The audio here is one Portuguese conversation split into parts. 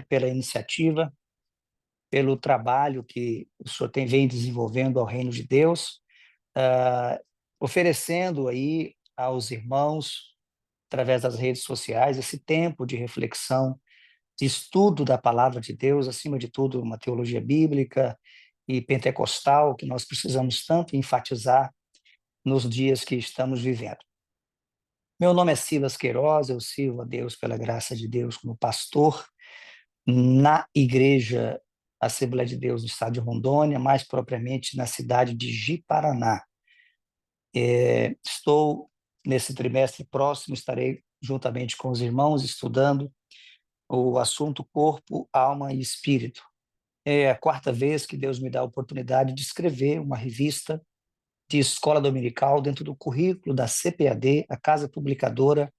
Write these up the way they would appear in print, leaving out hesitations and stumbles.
pela iniciativa, pelo trabalho que o senhor vem desenvolvendo ao reino de Deus, oferecendo aí aos irmãos, através das redes sociais, esse tempo de reflexão, de estudo da palavra de Deus, acima de tudo, uma teologia bíblica e pentecostal, que nós precisamos tanto enfatizar nos dias que estamos vivendo. Meu nome é Silas Queiroz, eu sirvo a Deus pela graça de Deus como pastor na Igreja Assembleia de Deus do Estado de Rondônia, mais propriamente na cidade de Ji-Paraná. Estou, nesse trimestre próximo, estarei juntamente com os irmãos estudando o assunto corpo, alma e espírito. É a quarta vez que Deus me dá a oportunidade de escrever uma revista de escola dominical dentro do currículo da CPAD, a Casa Publicadora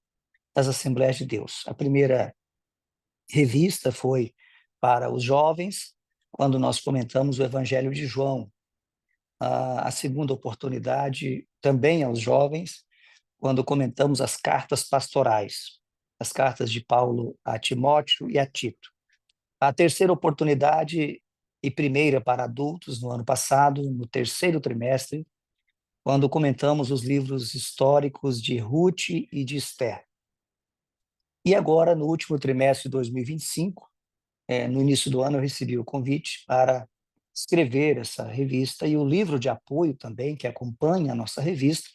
das Assembleias de Deus. A primeira revista foi para os jovens, quando nós comentamos o Evangelho de João. A segunda oportunidade também aos jovens, quando comentamos as cartas pastorais, as cartas de Paulo a Timóteo e a Tito. A terceira oportunidade e primeira para adultos no ano passado, no terceiro trimestre, quando comentamos os livros históricos de Ruth e de Esther. E agora, no último trimestre de 2025, no início do ano, eu recebi o convite para escrever essa revista e o livro de apoio também, que acompanha a nossa revista,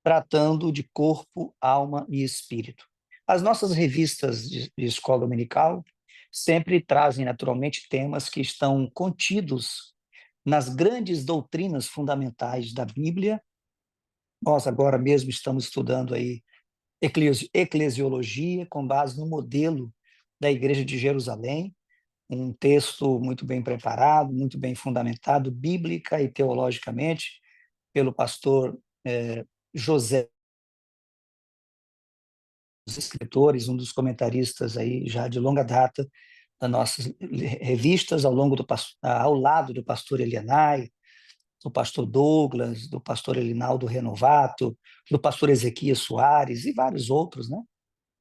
tratando de corpo, alma e espírito. As nossas revistas de escola dominical sempre trazem, naturalmente, temas que estão contidos nas grandes doutrinas fundamentais da Bíblia. Nós agora mesmo estamos estudando aí eclesiologia, com base no modelo da Igreja de Jerusalém, um texto muito bem preparado, muito bem fundamentado, bíblica e teologicamente, pelo pastor José, dos escritores, um dos comentaristas aí já de longa data das nossas revistas, ao lado do pastor Elianai, do pastor Douglas, do pastor Elinaldo Renovato, do pastor Ezequias Soares e vários outros, né,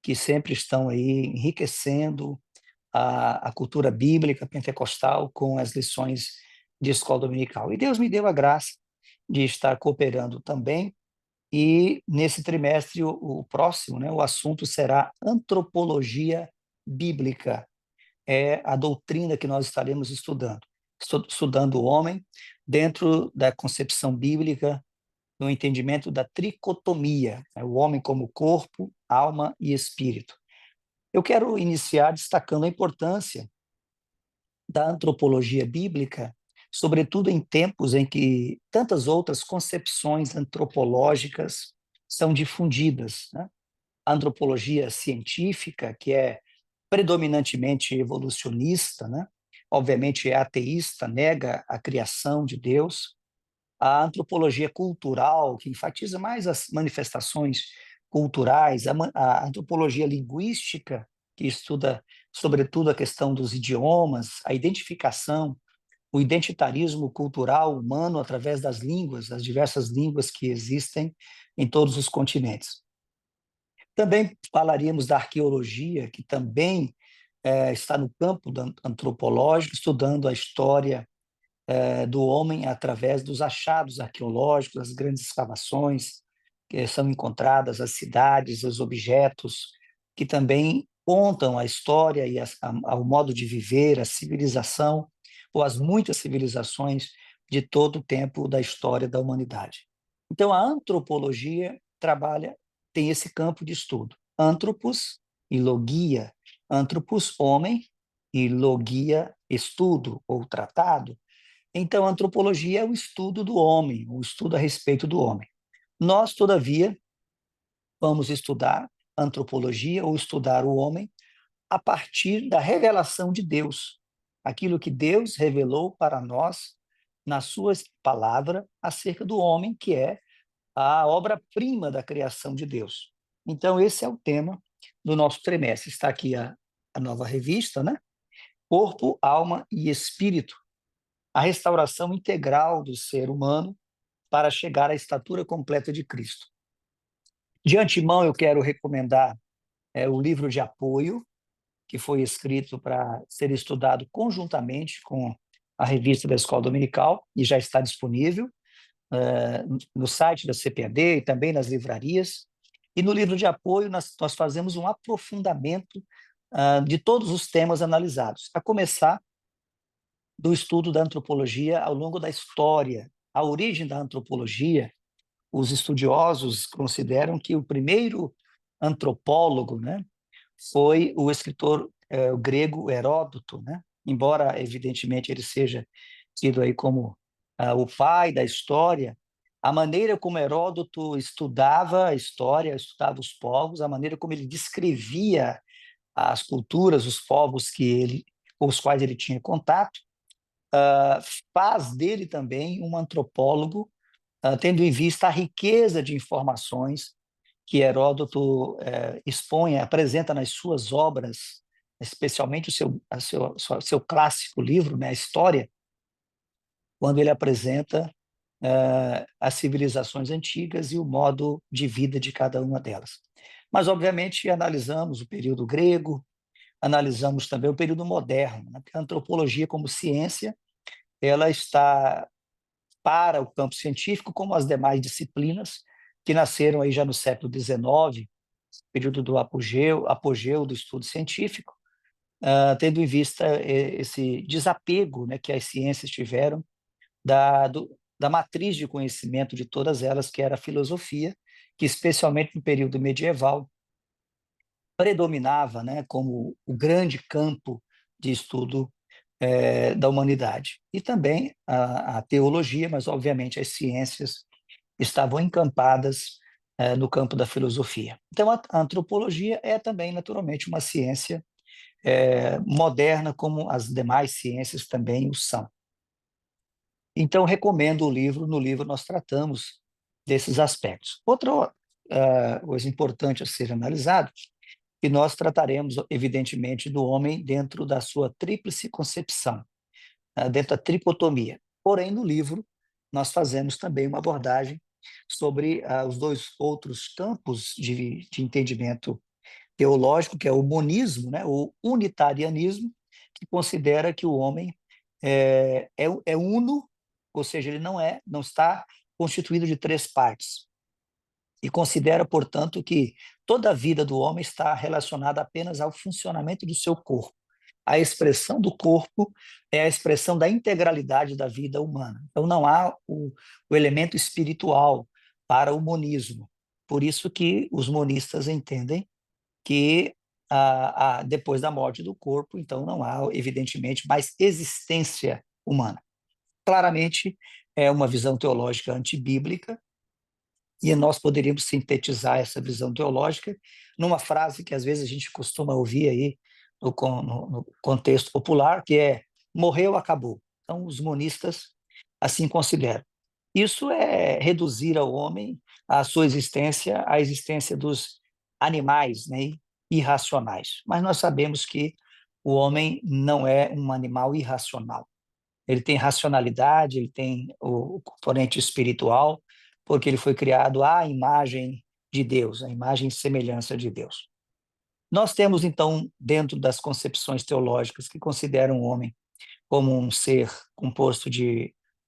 que sempre estão aí enriquecendo a cultura bíblica pentecostal com as lições de escola dominical. E Deus me deu a graça de estar cooperando também, e nesse trimestre, o próximo, né, o assunto será antropologia bíblica. É a doutrina que nós estaremos estudando. Estudando o homem dentro da concepção bíblica, no entendimento da tricotomia, né, o homem como corpo, alma e espírito. Eu quero iniciar destacando a importância da antropologia bíblica, sobretudo em tempos em que tantas outras concepções antropológicas são difundidas, né? A antropologia científica, que é predominantemente evolucionista, né? Obviamente é ateísta, nega a criação de Deus. A antropologia cultural, que enfatiza mais as manifestações culturais, a antropologia linguística, que estuda, sobretudo, a questão dos idiomas, a identificação, o identitarismo cultural humano através das línguas, as diversas línguas que existem em todos os continentes. Também falaríamos da arqueologia, que também está no campo antropológico, estudando a história do homem através dos achados arqueológicos, as grandes escavações que são encontradas, as cidades, os objetos, que também contam a história e o modo de viver, a civilização, ou as muitas civilizações de todo o tempo da história da humanidade. Então, a antropologia tem esse campo de estudo. Antropos e logia. Antropos, homem, e logia, estudo ou tratado. Então, a antropologia é o estudo do homem, o estudo a respeito do homem. Nós, todavia, vamos estudar antropologia ou estudar o homem a partir da revelação de Deus, aquilo que Deus revelou para nós na sua palavra acerca do homem, que é a obra-prima da criação de Deus. Então, esse é o tema do nosso trimestre. Está aqui a nova revista, né? Corpo, alma e espírito. A restauração integral do ser humano para chegar à estatura completa de Cristo. De antemão, eu quero recomendar o livro de apoio, que foi escrito para ser estudado conjuntamente com a revista da Escola Dominical, e já está disponível no site da CPAD e também nas livrarias. E no livro de apoio, nós fazemos um aprofundamento de todos os temas analisados, a começar do estudo da antropologia ao longo da história. A origem da antropologia, os estudiosos consideram que o primeiro antropólogo, né, foi o escritor o grego Heródoto, né? Embora, evidentemente, ele seja tido aí como o pai da história, a maneira como Heródoto estudava a história, estudava os povos, a maneira como ele descrevia as culturas, os povos com os quais ele tinha contato, faz dele também um antropólogo, tendo em vista a riqueza de informações que Heródoto expõe, apresenta nas suas obras, especialmente seu clássico livro, né, a História, quando ele apresenta as civilizações antigas e o modo de vida de cada uma delas. Mas, obviamente, analisamos o período grego, analisamos também o período moderno, né, porque a antropologia como ciência, ela está para o campo científico, como as demais disciplinas, que nasceram aí já no século XIX, período do apogeu do estudo científico, tendo em vista esse desapego, né, que as ciências tiveram da matriz de conhecimento de todas elas, que era a filosofia, que especialmente no período medieval predominava, né, como o grande campo de estudo da humanidade. E também a teologia, mas obviamente as ciências estavam encampadas no campo da filosofia. Então, a antropologia é também, naturalmente, uma ciência moderna, como as demais ciências também o são. Então, recomendo o livro. No livro, nós tratamos desses aspectos. Outra coisa importante a ser analisado, que nós trataremos, evidentemente, do homem dentro da sua tríplice concepção, dentro da tricotomia. Porém, no livro, nós fazemos também uma abordagem sobre os dois outros campos de entendimento teológico, que é o monismo, né, o unitarianismo, que considera que o homem é uno, ou seja, ele não está constituído de três partes, e considera, portanto, que toda a vida do homem está relacionada apenas ao funcionamento do seu corpo. A expressão do corpo é a expressão da integralidade da vida humana. Então, não há o elemento espiritual para o monismo. Por isso que os monistas entendem que depois da morte do corpo, então não há, evidentemente, mais existência humana. Claramente, é uma visão teológica antibíblica, e nós poderíamos sintetizar essa visão teológica numa frase que às vezes a gente costuma ouvir aí no contexto popular, que é morreu, acabou. Então, os monistas assim consideram. Isso é reduzir ao homem a sua existência à existência dos animais, né, irracionais. Mas nós sabemos que o homem não é um animal irracional. Ele tem racionalidade, ele tem o componente espiritual, porque ele foi criado à imagem de Deus, à imagem e semelhança de Deus. Nós temos, então, dentro das concepções teológicas que consideram o homem como um ser composto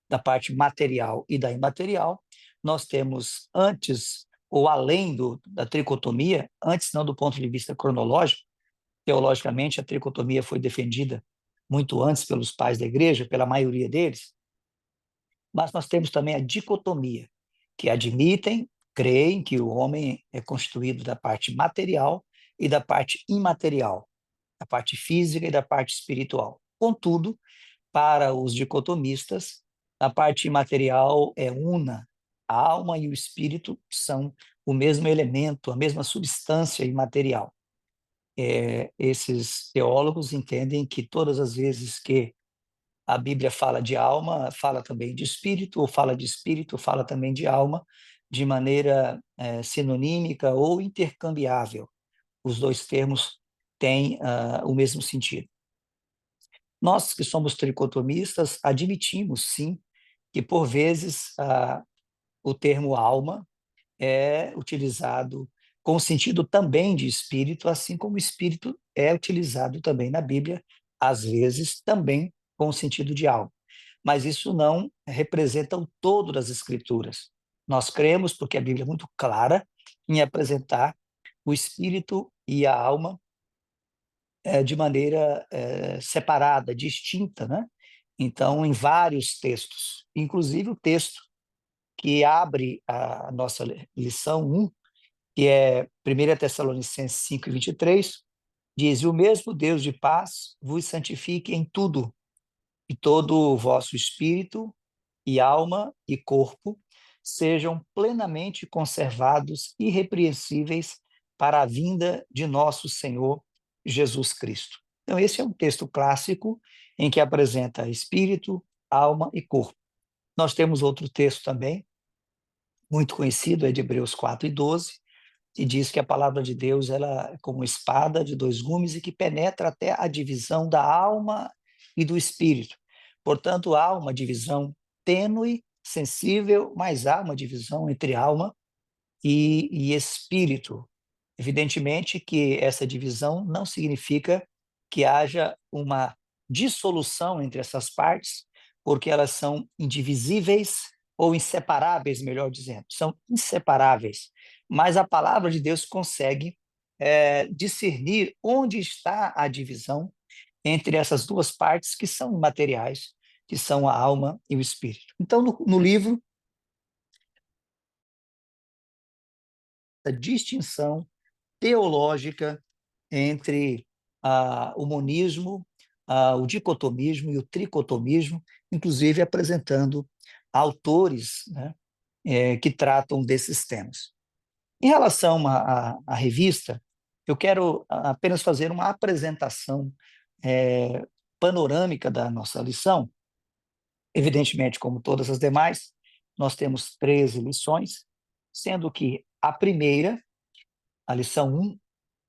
da parte material e da imaterial, nós temos antes ou além da tricotomia, antes não do ponto de vista cronológico, teologicamente a tricotomia foi defendida muito antes pelos pais da igreja, pela maioria deles, mas nós temos também a dicotomia, que admitem, creem que o homem é constituído da parte material e da parte imaterial, da parte física e da parte espiritual. Contudo, para os dicotomistas, a parte imaterial é una. A alma e o espírito são o mesmo elemento, a mesma substância imaterial. Esses teólogos entendem que todas as vezes que a Bíblia fala de alma, fala também de espírito, ou fala de espírito, fala também de alma, de maneira sinonímica ou intercambiável. Os dois termos têm o mesmo sentido. Nós que somos tricotomistas admitimos, sim, que por vezes o termo alma é utilizado com o sentido também de espírito, assim como espírito é utilizado também na Bíblia, às vezes também com o sentido de alma. Mas isso não representa o todo das Escrituras. Nós cremos, porque a Bíblia é muito clara em apresentar o espírito e a alma de maneira separada, distinta, né? Então, em vários textos, inclusive o texto que abre a nossa lição 1, que é 1 Tessalonicenses 5:23, diz: "O mesmo Deus de paz vos santifique em tudo, e todo o vosso espírito e alma e corpo sejam plenamente conservados irrepreensíveis para a vinda de nosso Senhor Jesus Cristo." Então, esse é um texto clássico em que apresenta espírito, alma e corpo. Nós temos outro texto também, muito conhecido, é de Hebreus 4:12, que diz que a palavra de Deus ela é como espada de dois gumes e que penetra até a divisão da alma e do espírito. Portanto, há uma divisão tênue, sensível, mas há uma divisão entre alma e espírito. Evidentemente que essa divisão não significa que haja uma dissolução entre essas partes, porque elas são indivisíveis ou inseparáveis, melhor dizendo, são inseparáveis. Mas a palavra de Deus consegue discernir onde está a divisão entre essas duas partes que são imateriais, que são a alma e o espírito. Então, no livro, a distinção teológica entre o monismo, o dicotomismo e o tricotomismo, inclusive apresentando autores, né, que tratam desses temas. Em relação à revista, eu quero apenas fazer uma apresentação panorâmica da nossa lição. Evidentemente, como todas as demais, nós temos 13 lições, sendo que a primeira, a lição 1,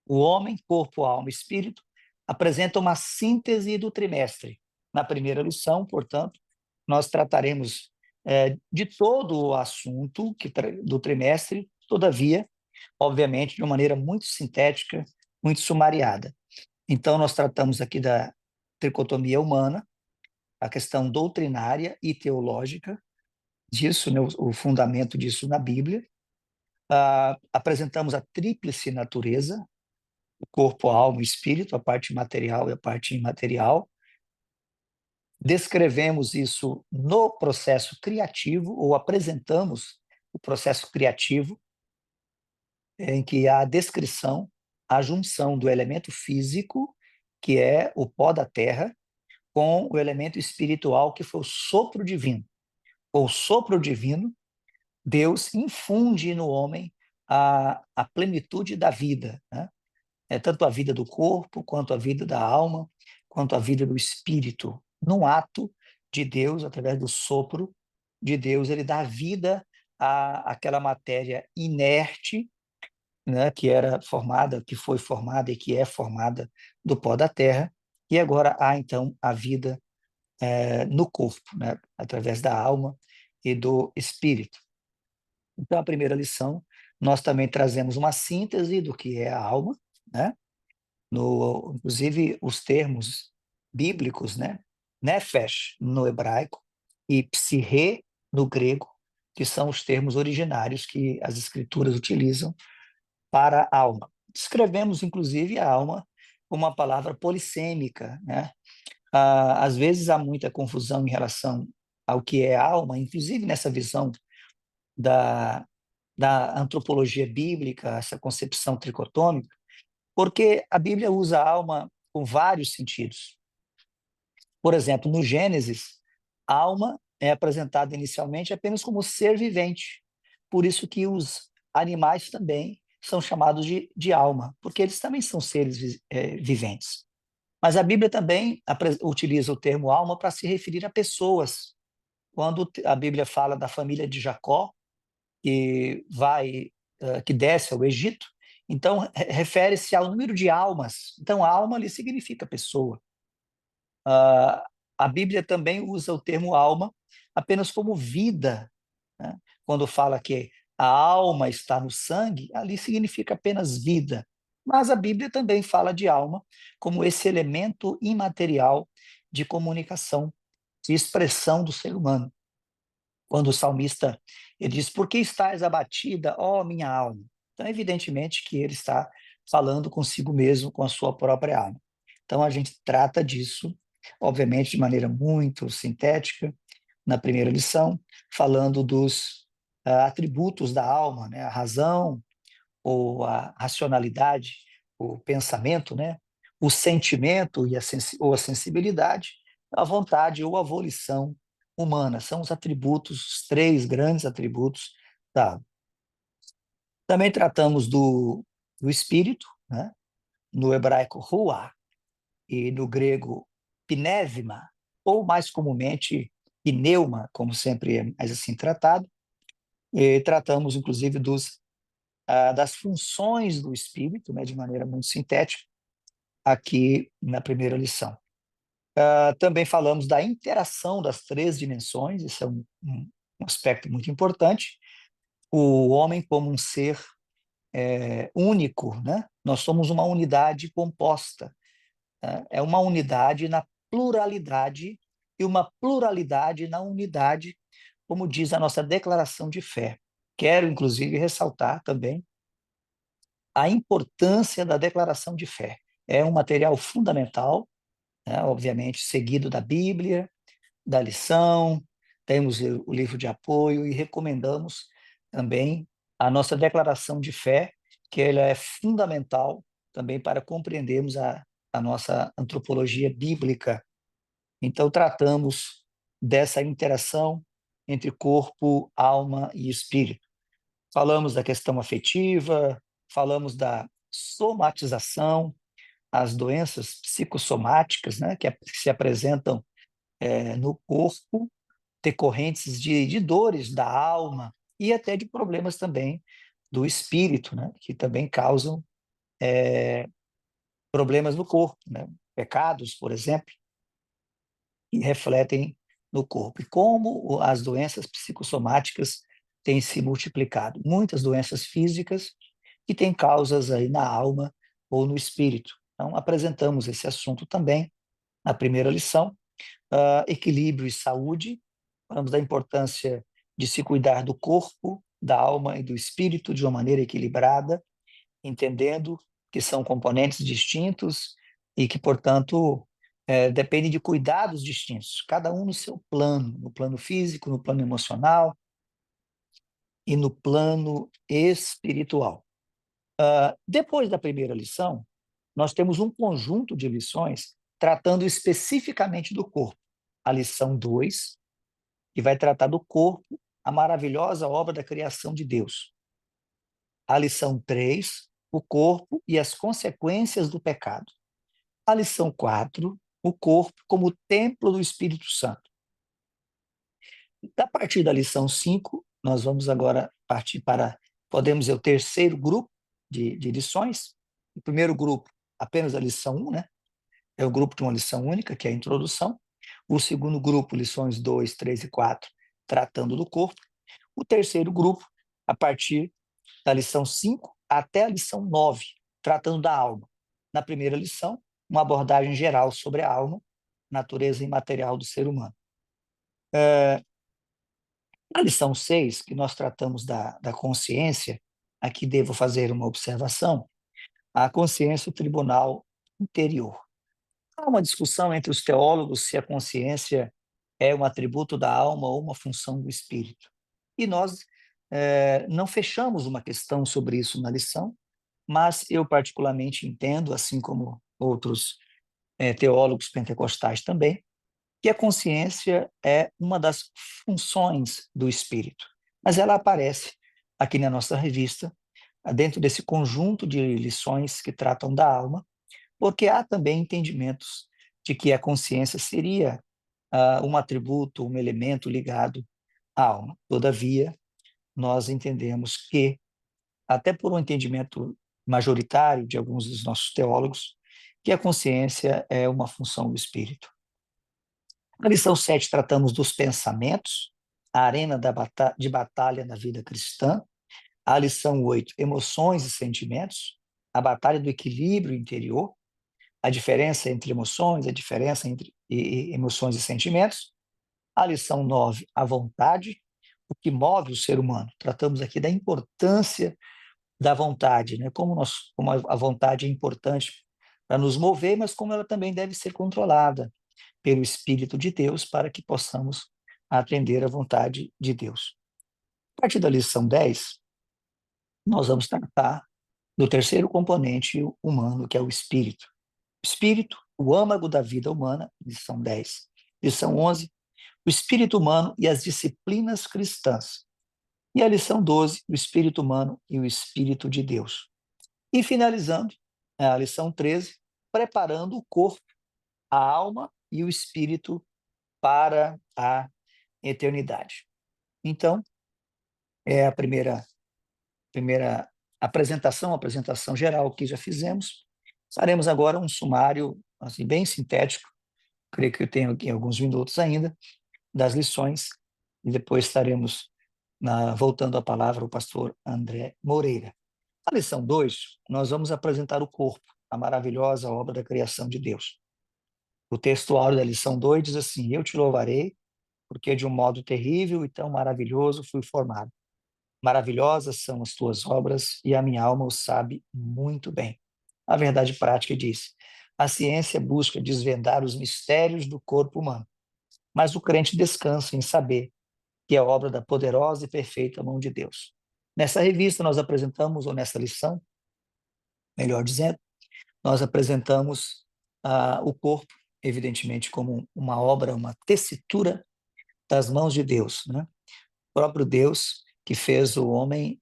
o homem, corpo, alma e espírito, apresenta uma síntese do trimestre. Na primeira lição, portanto, nós trataremos de todo o assunto do trimestre, todavia, obviamente, de uma maneira muito sintética, muito sumariada. Então, nós tratamos aqui da tricotomia humana, a questão doutrinária e teológica disso, né, o fundamento disso na Bíblia. Apresentamos a tríplice natureza, o corpo, a alma e o espírito, a parte material e a parte imaterial. Descrevemos isso no processo criativo, ou apresentamos o processo criativo, em que há a descrição, a junção do elemento físico, que é o pó da terra, com o elemento espiritual, que foi o sopro divino. O sopro divino, Deus infunde no homem a plenitude da vida, né? Tanto a vida do corpo, quanto a vida da alma, quanto a vida do espírito. Num ato de Deus, através do sopro de Deus, ele dá vida àquela matéria inerte, né, que era formada, que foi formada e que é formada do pó da terra, e agora há, então, a vida no corpo, né, através da alma e do espírito. Então, a primeira lição, nós também trazemos uma síntese do que é a alma, né? Inclusive os termos bíblicos, né? Nefesh no hebraico e psirre no grego, que são os termos originários que as escrituras utilizam para a alma. Descrevemos, inclusive, a alma como uma palavra polissêmica, né? Às vezes há muita confusão em relação ao que é alma, inclusive nessa visão da, da antropologia bíblica, essa concepção tricotômica, porque a Bíblia usa a alma com vários sentidos. Por exemplo, no Gênesis, a alma é apresentada inicialmente apenas como ser vivente. Por isso que os animais também são chamados de alma, porque eles também são seres viventes. Mas a Bíblia também utiliza o termo alma para se referir a pessoas. Quando a Bíblia fala da família de Jacó, que desce ao Egito, então refere-se ao número de almas. Então, alma ali significa pessoa. A Bíblia também usa o termo alma apenas como vida, né? Quando fala que a alma está no sangue, ali significa apenas vida. Mas a Bíblia também fala de alma como esse elemento imaterial de comunicação, de expressão do ser humano. Quando o salmista ele diz: "Por que estás abatida, ó minha alma?" Então, evidentemente que ele está falando consigo mesmo, com a sua própria alma. Então, a gente trata disso, obviamente, de maneira muito sintética, na primeira lição, falando dos atributos da alma, né? A razão, ou a racionalidade, o pensamento, né? O sentimento e ou a sensibilidade, a vontade ou a volição humana. São os atributos, os três grandes atributos da alma. Também tratamos do espírito, né? No hebraico, ruah, e no grego, pneuma, ou mais comumente, pneuma, como sempre é mais assim tratado. E tratamos, inclusive, das funções do espírito, né, de maneira muito sintética, aqui na primeira lição. Também falamos da interação das três dimensões, isso é um aspecto muito importante. O homem como um ser único, né? Nós somos uma unidade composta, né? É uma unidade na pluralidade e uma pluralidade na unidade, como diz a nossa declaração de fé. Quero, inclusive, ressaltar também a importância da declaração de fé. É um material fundamental, né? Obviamente, seguido da Bíblia, da lição, temos o livro de apoio e recomendamos também a nossa declaração de fé, que ela é fundamental também para compreendermos a nossa antropologia bíblica. Então, tratamos dessa interação entre corpo, alma e espírito. Falamos da questão afetiva, falamos da somatização, as doenças psicossomáticas, né, que se apresentam no corpo, decorrentes de dores da alma e até de problemas também do espírito, né, que também causam problemas no corpo, né, pecados, por exemplo, e refletem no corpo. E como as doenças psicossomáticas têm se multiplicado. Muitas doenças físicas que têm causas aí na alma ou no espírito. Então, apresentamos esse assunto também na primeira lição. Equilíbrio e saúde, falamos da importância de se cuidar do corpo, da alma e do espírito de uma maneira equilibrada, entendendo que são componentes distintos e que, portanto, dependem de cuidados distintos, cada um no seu plano, no plano físico, no plano emocional e no plano espiritual. Depois da primeira lição, nós temos um conjunto de lições tratando especificamente do corpo. A lição 2, que vai tratar do corpo, a maravilhosa obra da criação de Deus. A lição 3, o corpo e as consequências do pecado. A lição 4, o corpo como templo do Espírito Santo. A partir da lição 5, nós vamos agora partir para, podemos dizer, o terceiro grupo de lições. O primeiro grupo, apenas a lição 1, né? É o grupo de uma lição única, que é a introdução. O segundo grupo, lições 2, 3 e 4, tratando do corpo. O terceiro grupo, a partir da lição 5 até a lição 9, tratando da alma. Na primeira lição, uma abordagem geral sobre a alma, natureza imaterial do ser humano. Na lição 6, que nós tratamos da consciência, aqui devo fazer uma observação, a consciência, o tribunal interior. Há uma discussão entre os teólogos se a consciência é um atributo da alma ou uma função do espírito. E nós não fechamos uma questão sobre isso na lição, mas eu particularmente entendo, assim como outros teólogos pentecostais também, que a consciência é uma das funções do espírito. Mas ela aparece aqui na nossa revista, dentro desse conjunto de lições que tratam da alma, porque há também entendimentos de que a consciência seria um atributo, um elemento ligado à alma. Todavia, nós entendemos que, até por um entendimento majoritário de alguns dos nossos teólogos, que a consciência é uma função do espírito. Na lição 7, tratamos dos pensamentos, a arena de batalha na vida cristã, A lição 8, emoções e sentimentos, a batalha do equilíbrio interior, a diferença entre emoções, a diferença entre emoções e sentimentos. A lição 9, a vontade, o que move o ser humano. Tratamos aqui da importância da vontade, né? Como a vontade é importante para nos mover, mas como ela também deve ser controlada pelo Espírito de Deus para que possamos atender à vontade de Deus. A partir da lição 10, nós vamos tratar do terceiro componente humano, que é o espírito. O espírito, o âmago da vida humana, lição 10. Lição 11, o espírito humano e as disciplinas cristãs. E a lição 12, o espírito humano e o espírito de Deus. E finalizando, a lição 13, preparando o corpo, a alma e o espírito para a eternidade. Então, é a primeira apresentação geral que já fizemos. Faremos agora um sumário assim, bem sintético, creio que eu tenho aqui alguns minutos ainda, das lições, e depois estaremos voltando a palavra ao pastor André Moreira. A lição 2, nós vamos apresentar o corpo, a maravilhosa obra da criação de Deus. O textuário da lição 2 diz assim: eu te louvarei, porque de um modo terrível e tão maravilhoso fui formado. Maravilhosas são as tuas obras, e a minha alma o sabe muito bem. A verdade prática diz: a ciência busca desvendar os mistérios do corpo humano, mas o crente descansa em saber que é obra da poderosa e perfeita mão de Deus. Nessa revista nós apresentamos, ou nessa lição, melhor dizendo, nós apresentamos o corpo, evidentemente, como uma obra, uma tessitura das mãos de Deus, né? O próprio Deus que fez o homem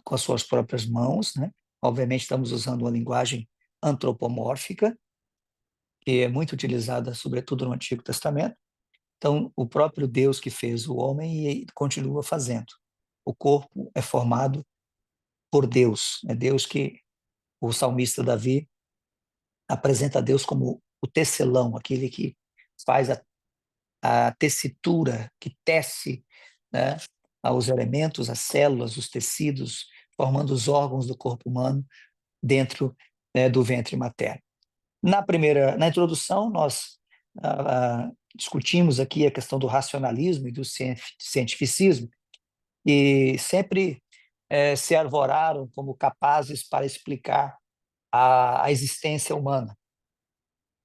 com as suas próprias mãos, né? Obviamente estamos usando uma linguagem antropomórfica, que é muito utilizada, sobretudo no Antigo Testamento. Então, o próprio Deus que fez o homem e continua fazendo. O corpo é formado por Deus. É Deus que o salmista Davi apresenta a Deus como o tecelão, aquele que faz a tessitura, que tece, né, os elementos, as células, os tecidos, formando os órgãos do corpo humano dentro, né, do ventre materno. Na introdução, nós discutimos aqui a questão do racionalismo e do cientificismo, e sempre se arvoraram como capazes para explicar a existência humana.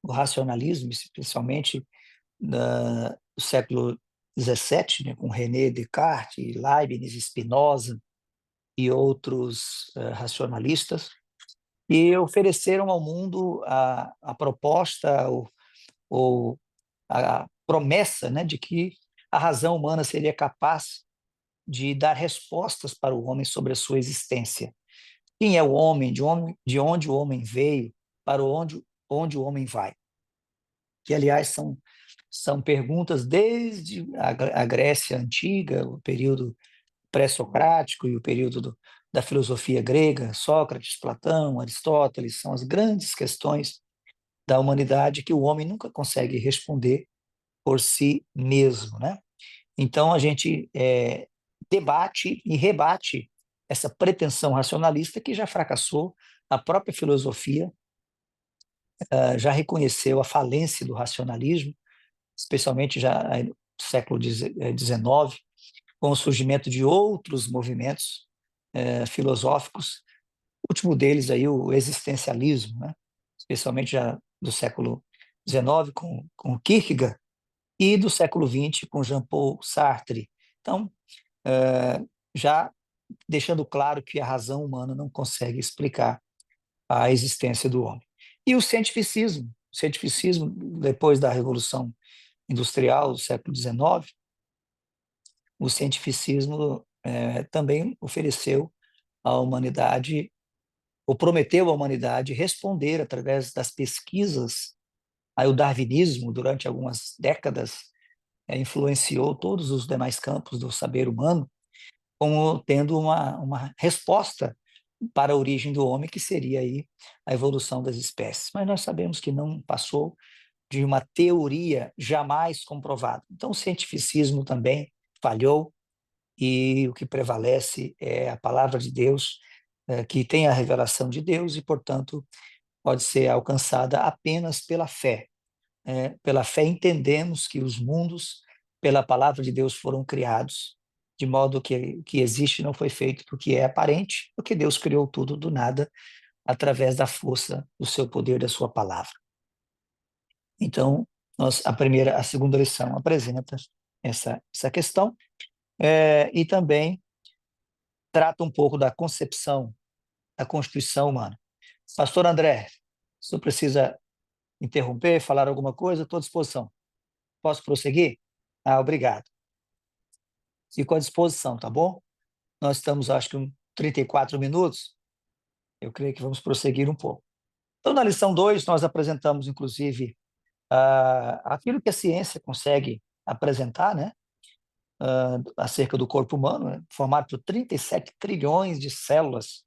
O racionalismo, especialmente do século XVII, né, com René Descartes, Leibniz, Spinoza e outros racionalistas, e ofereceram ao mundo a proposta ou a promessa, né, de que a razão humana seria capaz de dar respostas para o homem sobre a sua existência. Quem é o homem? De onde o homem veio? Para onde o homem vai? Que, aliás, são perguntas desde a Grécia Antiga, o período pré-socrático e o período da filosofia grega, Sócrates, Platão, Aristóteles, são as grandes questões da humanidade que o homem nunca consegue responder por si mesmo, né? Então, a gente debate e rebate essa pretensão racionalista que já fracassou. A própria filosofia já reconheceu a falência do racionalismo, especialmente já no século XIX, com o surgimento de outros movimentos filosóficos, o último deles aí o existencialismo, né? Especialmente já do século XIX com Kierkegaard, e do século XX com Jean-Paul Sartre. Então, já deixando claro que a razão humana não consegue explicar a existência do homem. E o cientificismo depois da Revolução Industrial do século XIX, o cientificismo também ofereceu à humanidade, ou prometeu à humanidade responder através das pesquisas. Aí o darwinismo, durante algumas décadas, influenciou todos os demais campos do saber humano, como tendo uma resposta para a origem do homem, que seria aí a evolução das espécies. Mas nós sabemos que não passou de uma teoria jamais comprovada. Então, o cientificismo também falhou, e o que prevalece é a palavra de Deus, que tem a revelação de Deus e, portanto, pode ser alcançada apenas pela fé. Pela fé entendemos que os mundos, pela palavra de Deus, foram criados, de modo que o que existe não foi feito porque é aparente, porque Deus criou tudo do nada, através da força do seu poder, da sua palavra. Então, a segunda lição apresenta essa questão, e também trata um pouco da concepção, da constituição humana. Pastor André, o senhor precisa interromper, falar alguma coisa? Estou à disposição. Posso prosseguir? Obrigado. Fico à disposição, tá bom? Nós estamos, acho que, 34 minutos. Eu creio que vamos prosseguir um pouco. Então, na lição 2, nós apresentamos, inclusive, aquilo que a ciência consegue apresentar, né? Acerca do corpo humano, né? Formado por 37 trilhões de células,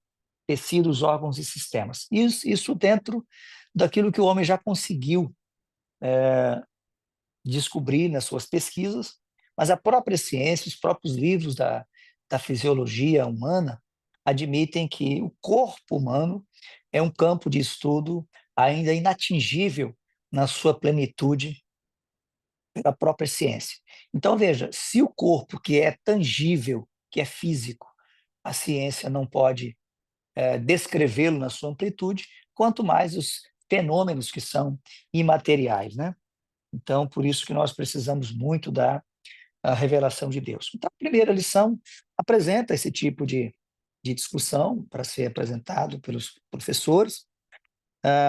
tecidos, órgãos e sistemas. Isso dentro daquilo que o homem já conseguiu descobrir nas suas pesquisas, mas a própria ciência, os próprios livros da fisiologia humana admitem que o corpo humano é um campo de estudo ainda inatingível na sua plenitude pela própria ciência. Então, veja, se o corpo que é tangível, que é físico, a ciência não pode descrevê-lo na sua amplitude, quanto mais os fenômenos que são imateriais, né? Então, por isso que nós precisamos muito da revelação de Deus. Então, a primeira lição apresenta esse tipo de discussão para ser apresentado pelos professores,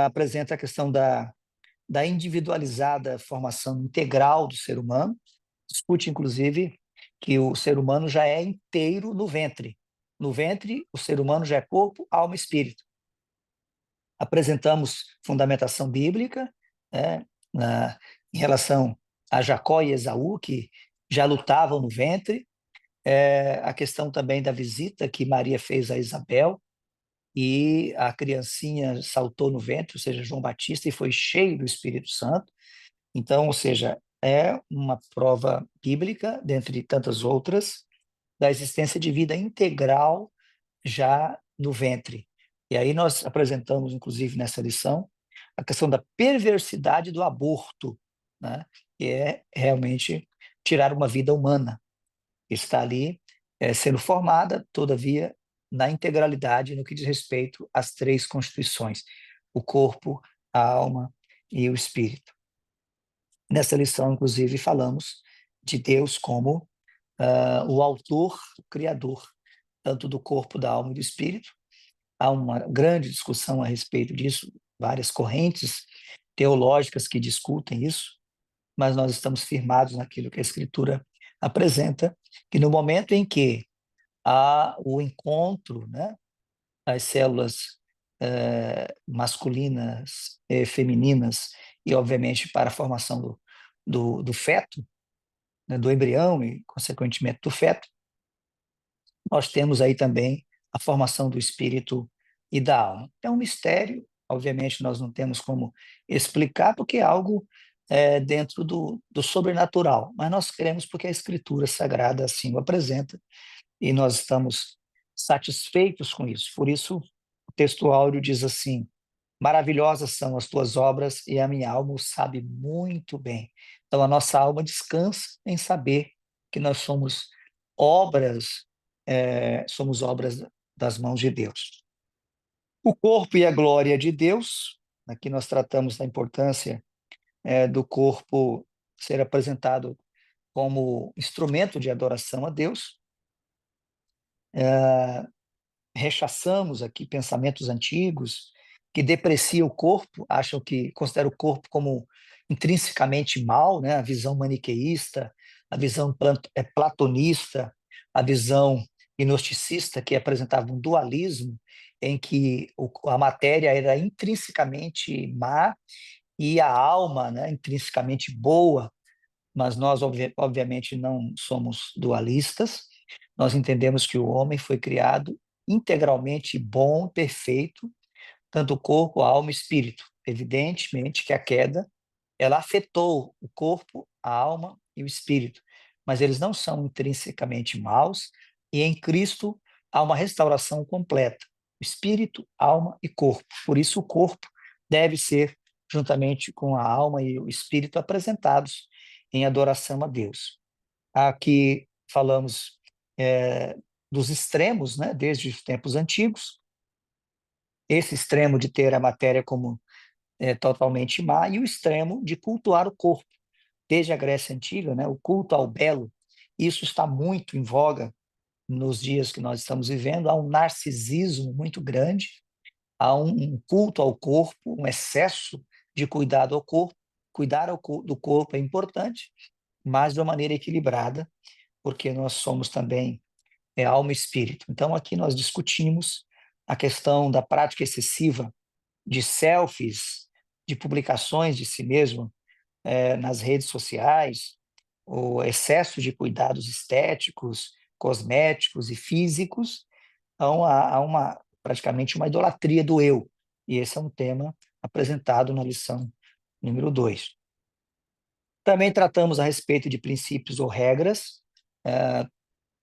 apresenta a questão da individualizada formação integral do ser humano, discute, inclusive, que o ser humano já é inteiro no ventre. No ventre, o ser humano já é corpo, alma e espírito. Apresentamos fundamentação bíblica, né, em relação a Jacó e Esaú, que já lutavam no ventre, a questão também da visita que Maria fez a Isabel, e a criancinha saltou no ventre, ou seja, João Batista, e foi cheio do Espírito Santo. Então, ou seja, é uma prova bíblica, dentre tantas outras, da existência de vida integral já no ventre. E aí nós apresentamos, inclusive, nessa lição, a questão da perversidade do aborto, né? Que é realmente tirar uma vida humana, que está ali sendo formada, todavia, na integralidade no que diz respeito às três constituições, o corpo, a alma e o espírito. Nessa lição, inclusive, falamos de Deus como o autor, o criador, tanto do corpo, da alma e do espírito. Há uma grande discussão a respeito disso, várias correntes teológicas que discutem isso, mas nós estamos firmados naquilo que a Escritura apresenta, que no momento em que há o encontro, né, das células masculinas e femininas, e obviamente para a formação do feto, né, do embrião e, consequentemente, do feto, nós temos aí também a formação do espírito e da alma. É um mistério, obviamente nós não temos como explicar, porque é algo dentro do sobrenatural, mas nós cremos porque a Escritura Sagrada assim o apresenta, e nós estamos satisfeitos com isso. Por isso, o texto áureo diz assim: maravilhosas são as tuas obras e a minha alma o sabe muito bem. Então, a nossa alma descansa em saber que nós somos obras das mãos de Deus. O corpo e a glória de Deus, aqui nós tratamos da importância do corpo ser apresentado como instrumento de adoração a Deus. Rechaçamos aqui pensamentos antigos que depreciam o corpo, consideram o corpo como intrinsecamente mal, né? A visão maniqueísta, a visão platonista, a visão gnosticista, que apresentava um dualismo em que a matéria era intrinsecamente má e a alma, né, intrinsecamente boa, mas nós, obviamente, não somos dualistas. Nós entendemos que o homem foi criado integralmente bom, perfeito, tanto o corpo, a alma e espírito. Evidentemente que a queda ela afetou o corpo, a alma e o espírito, mas eles não são intrinsecamente maus, e em Cristo há uma restauração completa, espírito, alma e corpo. Por isso o corpo deve ser, juntamente com a alma e o espírito, apresentados em adoração a Deus. Aqui falamos dos extremos, né, desde os tempos antigos, esse extremo de ter a matéria como totalmente má, e o extremo de cultuar o corpo. Desde a Grécia Antiga, né, o culto ao belo, isso está muito em voga nos dias que nós estamos vivendo. Há um narcisismo muito grande, há um culto ao corpo, um excesso de cuidado ao corpo. Cuidar do corpo é importante, mas de uma maneira equilibrada, porque nós somos também alma e espírito. Então, aqui nós discutimos a questão da prática excessiva de selfies, de publicações de si mesmo nas redes sociais, o excesso de cuidados estéticos, cosméticos e físicos. Então, há praticamente uma idolatria do eu, e esse é um tema apresentado na lição número 2. Também tratamos a respeito de princípios ou regras,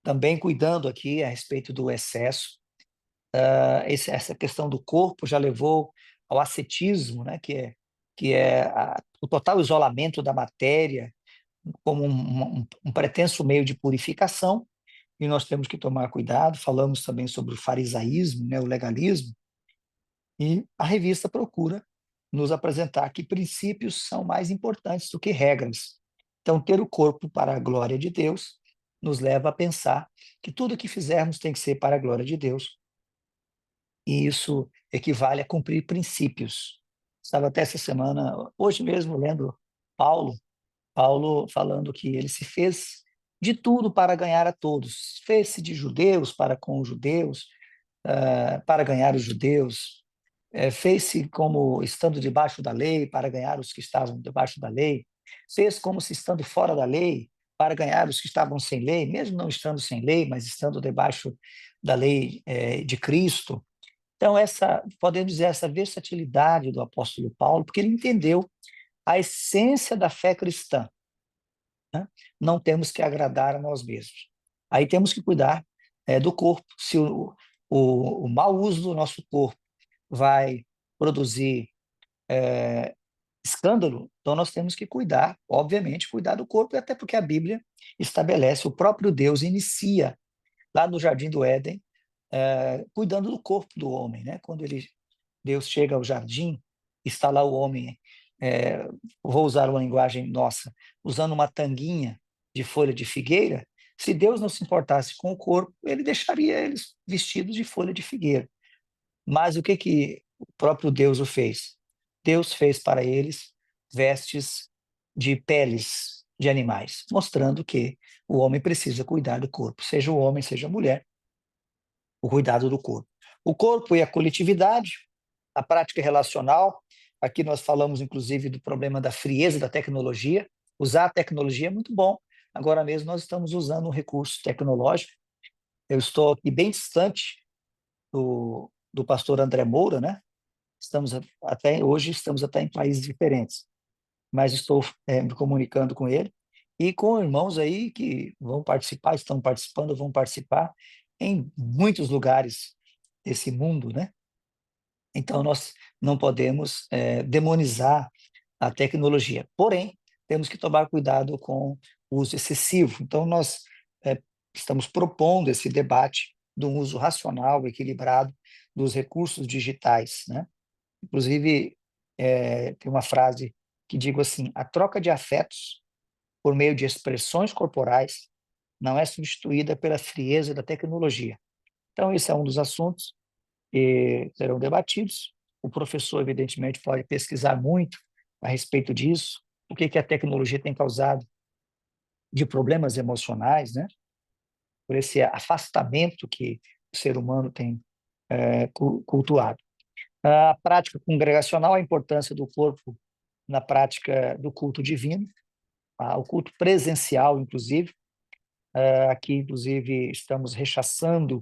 também cuidando aqui a respeito do excesso. Essa questão do corpo já levou ao ascetismo, né, que é o total isolamento da matéria como um pretenso meio de purificação, e nós temos que tomar cuidado. Falamos também sobre o farisaísmo, né, o legalismo, e a revista procura nos apresentar que princípios são mais importantes do que regras. Então, ter o corpo para a glória de Deus nos leva a pensar que tudo que fizermos tem que ser para a glória de Deus, e isso equivale a cumprir princípios. Estava até essa semana, hoje mesmo, lendo Paulo falando que ele se fez de tudo para ganhar a todos. Fez-se de judeus para com os judeus, para ganhar os judeus. Fez-se como estando debaixo da lei para ganhar os que estavam debaixo da lei. Fez como se estando fora da lei para ganhar os que estavam sem lei, mesmo não estando sem lei, mas estando debaixo da lei de Cristo. Então, podemos dizer, essa versatilidade do apóstolo Paulo, porque ele entendeu a essência da fé cristã, né? Não temos que agradar a nós mesmos. Aí temos que cuidar do corpo. Se o mau uso do nosso corpo vai produzir escândalo, então nós temos que cuidar, obviamente, cuidar do corpo, até porque a Bíblia estabelece, o próprio Deus inicia lá no Jardim do Éden, cuidando do corpo do homem, né? Quando Deus chega ao jardim, está lá o homem, vou usar uma linguagem nossa, usando uma tanguinha de folha de figueira. Se Deus não se importasse com o corpo, ele deixaria eles vestidos de folha de figueira. Mas o que o próprio Deus o fez? Deus fez para eles vestes de peles de animais, mostrando que o homem precisa cuidar do corpo, seja o homem, seja a mulher, o cuidado do corpo. O corpo e a coletividade, a prática relacional. Aqui nós falamos, inclusive, do problema da frieza da tecnologia. Usar a tecnologia é muito bom. Agora mesmo nós estamos usando um recurso tecnológico. Eu estou aqui bem distante do pastor André Moura, né? Hoje estamos até em países diferentes, mas estou me comunicando com ele e com irmãos aí que vão participar, estão participando, vão participar em muitos lugares desse mundo, né? Então, nós não podemos demonizar a tecnologia. Porém, temos que tomar cuidado com o uso excessivo. Então, nós estamos propondo esse debate do uso racional, equilibrado dos recursos digitais, né? Inclusive, tem uma frase que digo assim: a troca de afetos por meio de expressões corporais não é substituída pela frieza da tecnologia. Então, esse é um dos assuntos que serão debatidos. O professor, evidentemente, pode pesquisar muito a respeito disso, o que a tecnologia tem causado de problemas emocionais, né? Por esse afastamento que o ser humano tem cultuado. A prática congregacional, a importância do corpo na prática do culto divino, o culto presencial, inclusive. Aqui, inclusive, estamos rechaçando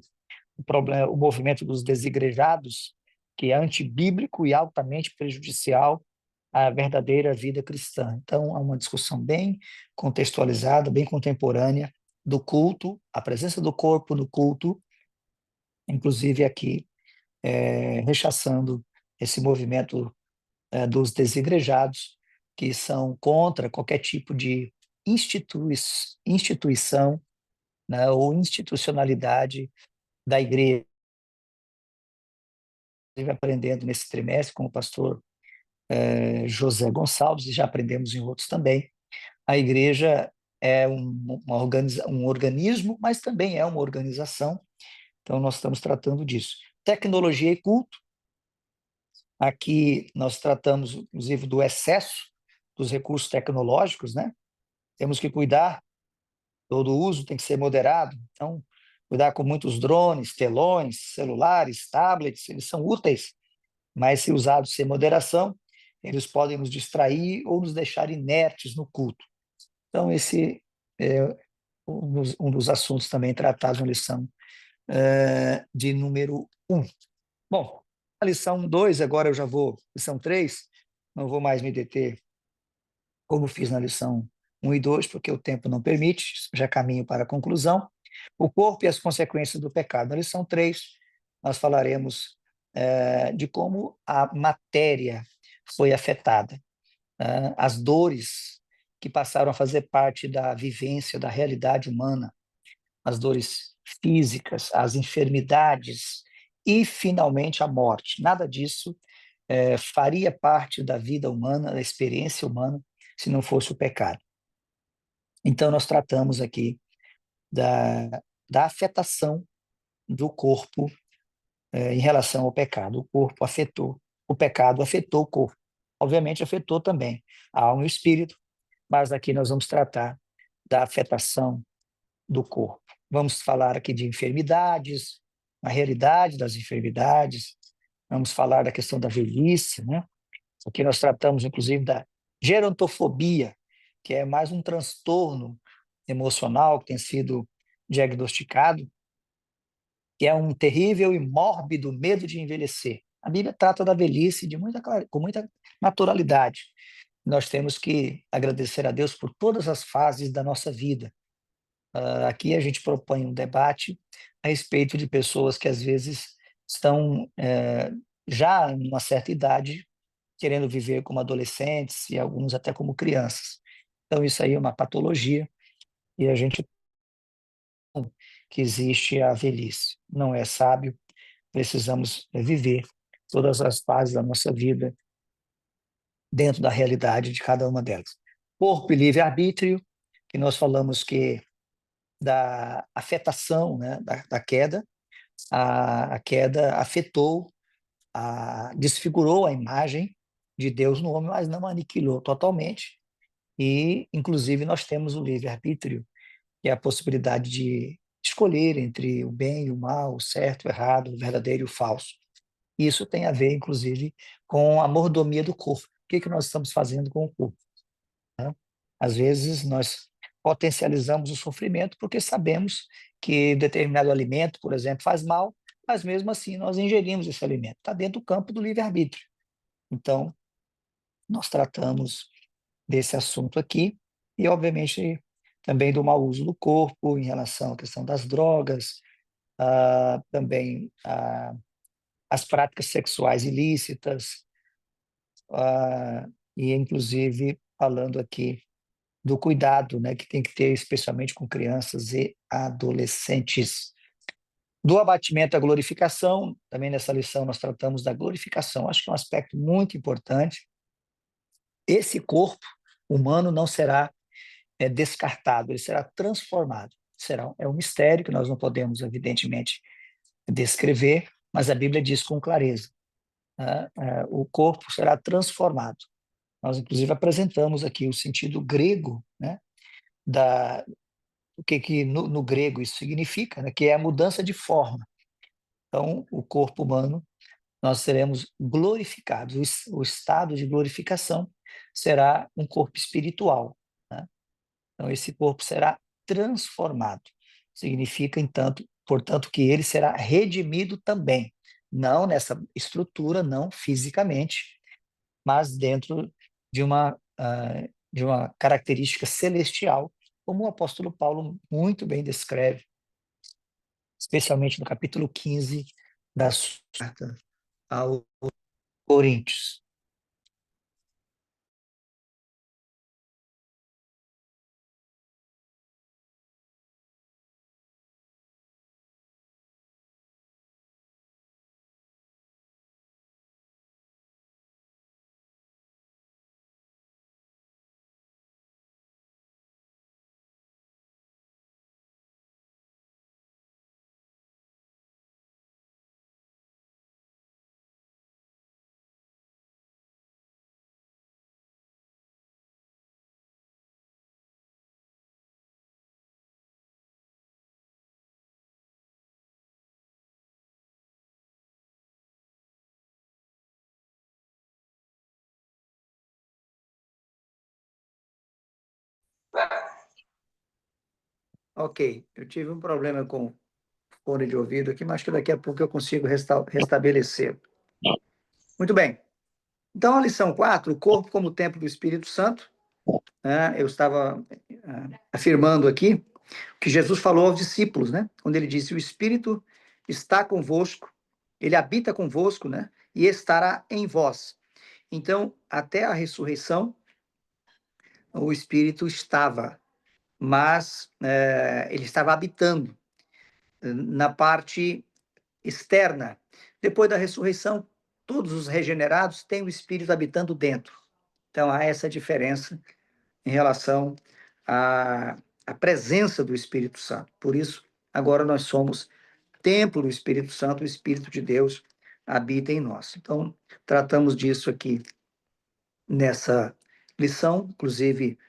o movimento dos desigrejados, que é antibíblico e altamente prejudicial a verdadeira vida cristã. Então, há uma discussão bem contextualizada, bem contemporânea do culto, a presença do corpo no culto, inclusive aqui, rechaçando esse movimento dos desigrejados, que são contra qualquer tipo de instituição, né, ou institucionalidade da igreja. Estive aprendendo nesse trimestre com o pastor José Gonçalves, e já aprendemos em outros também. A igreja é um organismo, mas também é uma organização, então nós estamos tratando disso. Tecnologia e culto, aqui nós tratamos, inclusive, do excesso dos recursos tecnológicos, né? Temos que cuidar, todo uso tem que ser moderado, então, cuidar com muitos drones, telões, celulares, tablets, eles são úteis, mas se usados sem moderação, eles podem nos distrair ou nos deixar inertes no culto. Então, esse é um dos assuntos também tratados na lição de número 1. Bom, a lição 2, agora eu já vou, lição 3, não vou mais me deter como fiz na lição 1 e 2, porque o tempo não permite, já caminho para a conclusão. O corpo e as consequências do pecado. Na lição 3, nós falaremos de como a matéria foi afetada, as dores que passaram a fazer parte da vivência, da realidade humana, as dores físicas, as enfermidades e, finalmente, a morte. Nada disso faria parte da vida humana, da experiência humana, se não fosse o pecado. Então, nós tratamos aqui da afetação do corpo em relação ao pecado. O corpo afetou, o pecado afetou o corpo. Obviamente, afetou também a alma e o espírito, mas aqui nós vamos tratar da afetação do corpo. Vamos falar aqui de enfermidades, a realidade das enfermidades, vamos falar da questão da velhice, né? Aqui nós tratamos, inclusive, da gerontofobia, que é mais um transtorno emocional que tem sido diagnosticado, que é um terrível e mórbido medo de envelhecer. A Bíblia trata da velhice com muita naturalidade. Nós temos que agradecer a Deus por todas as fases da nossa vida. Aqui a gente propõe um debate a respeito de pessoas que às vezes estão já em uma certa idade, querendo viver como adolescentes e alguns até como crianças. Então isso aí é uma patologia e a gente que existe a velhice. Não é sábio, precisamos viver todas as fases da nossa vida dentro da realidade de cada uma delas. Corpo e livre-arbítrio, que nós falamos que da afetação, né, da queda, a queda afetou, desfigurou a imagem de Deus no homem, mas não aniquilou totalmente. E, inclusive, nós temos o livre-arbítrio, que é a possibilidade de escolher entre o bem e o mal, o certo, o errado, o verdadeiro e o falso. Isso tem a ver, inclusive, com a mordomia do corpo. O que nós estamos fazendo com o corpo? Né? Às vezes, nós potencializamos o sofrimento porque sabemos que determinado alimento, por exemplo, faz mal, mas mesmo assim nós ingerimos esse alimento. Está dentro do campo do livre-arbítrio. Então, nós tratamos desse assunto aqui e, obviamente, também do mau uso do corpo em relação à questão das drogas, também as práticas sexuais ilícitas, e, inclusive, falando aqui do cuidado, né, que tem que ter, especialmente com crianças e adolescentes. Do abatimento à glorificação, também nessa lição nós tratamos da glorificação, acho que é um aspecto muito importante. Esse corpo humano não será descartado, ele será transformado. É um mistério que nós não podemos, evidentemente, descrever, mas a Bíblia diz com clareza, né? O corpo será transformado. Nós, inclusive, apresentamos aqui o sentido grego, né, o que no grego isso significa, né, que é a mudança de forma. Então, o corpo humano, nós seremos glorificados. O estado de glorificação será um corpo espiritual, né? Então, esse corpo será transformado. Significa, portanto, que ele será redimido também, não nessa estrutura, não fisicamente, mas dentro de uma característica celestial, como o apóstolo Paulo muito bem descreve, especialmente no capítulo 15 da sua carta aos Coríntios. Ok, eu tive um problema com o fone de ouvido aqui, mas acho que daqui a pouco eu consigo restabelecer. Muito bem. Então, a lição 4, o corpo como templo do Espírito Santo, né? Eu estava afirmando aqui que Jesus falou aos discípulos, né? Quando ele disse: o Espírito está convosco, ele habita convosco, né? E estará em vós. Então, até a ressurreição, o Espírito estava, mas ele estava habitando na parte externa. Depois da ressurreição, todos os regenerados têm o Espírito habitando dentro. Então, há essa diferença em relação à presença do Espírito Santo. Por isso, agora nós somos templo do Espírito Santo, o Espírito de Deus habita em nós. Então, tratamos disso aqui nessa lição, inclusive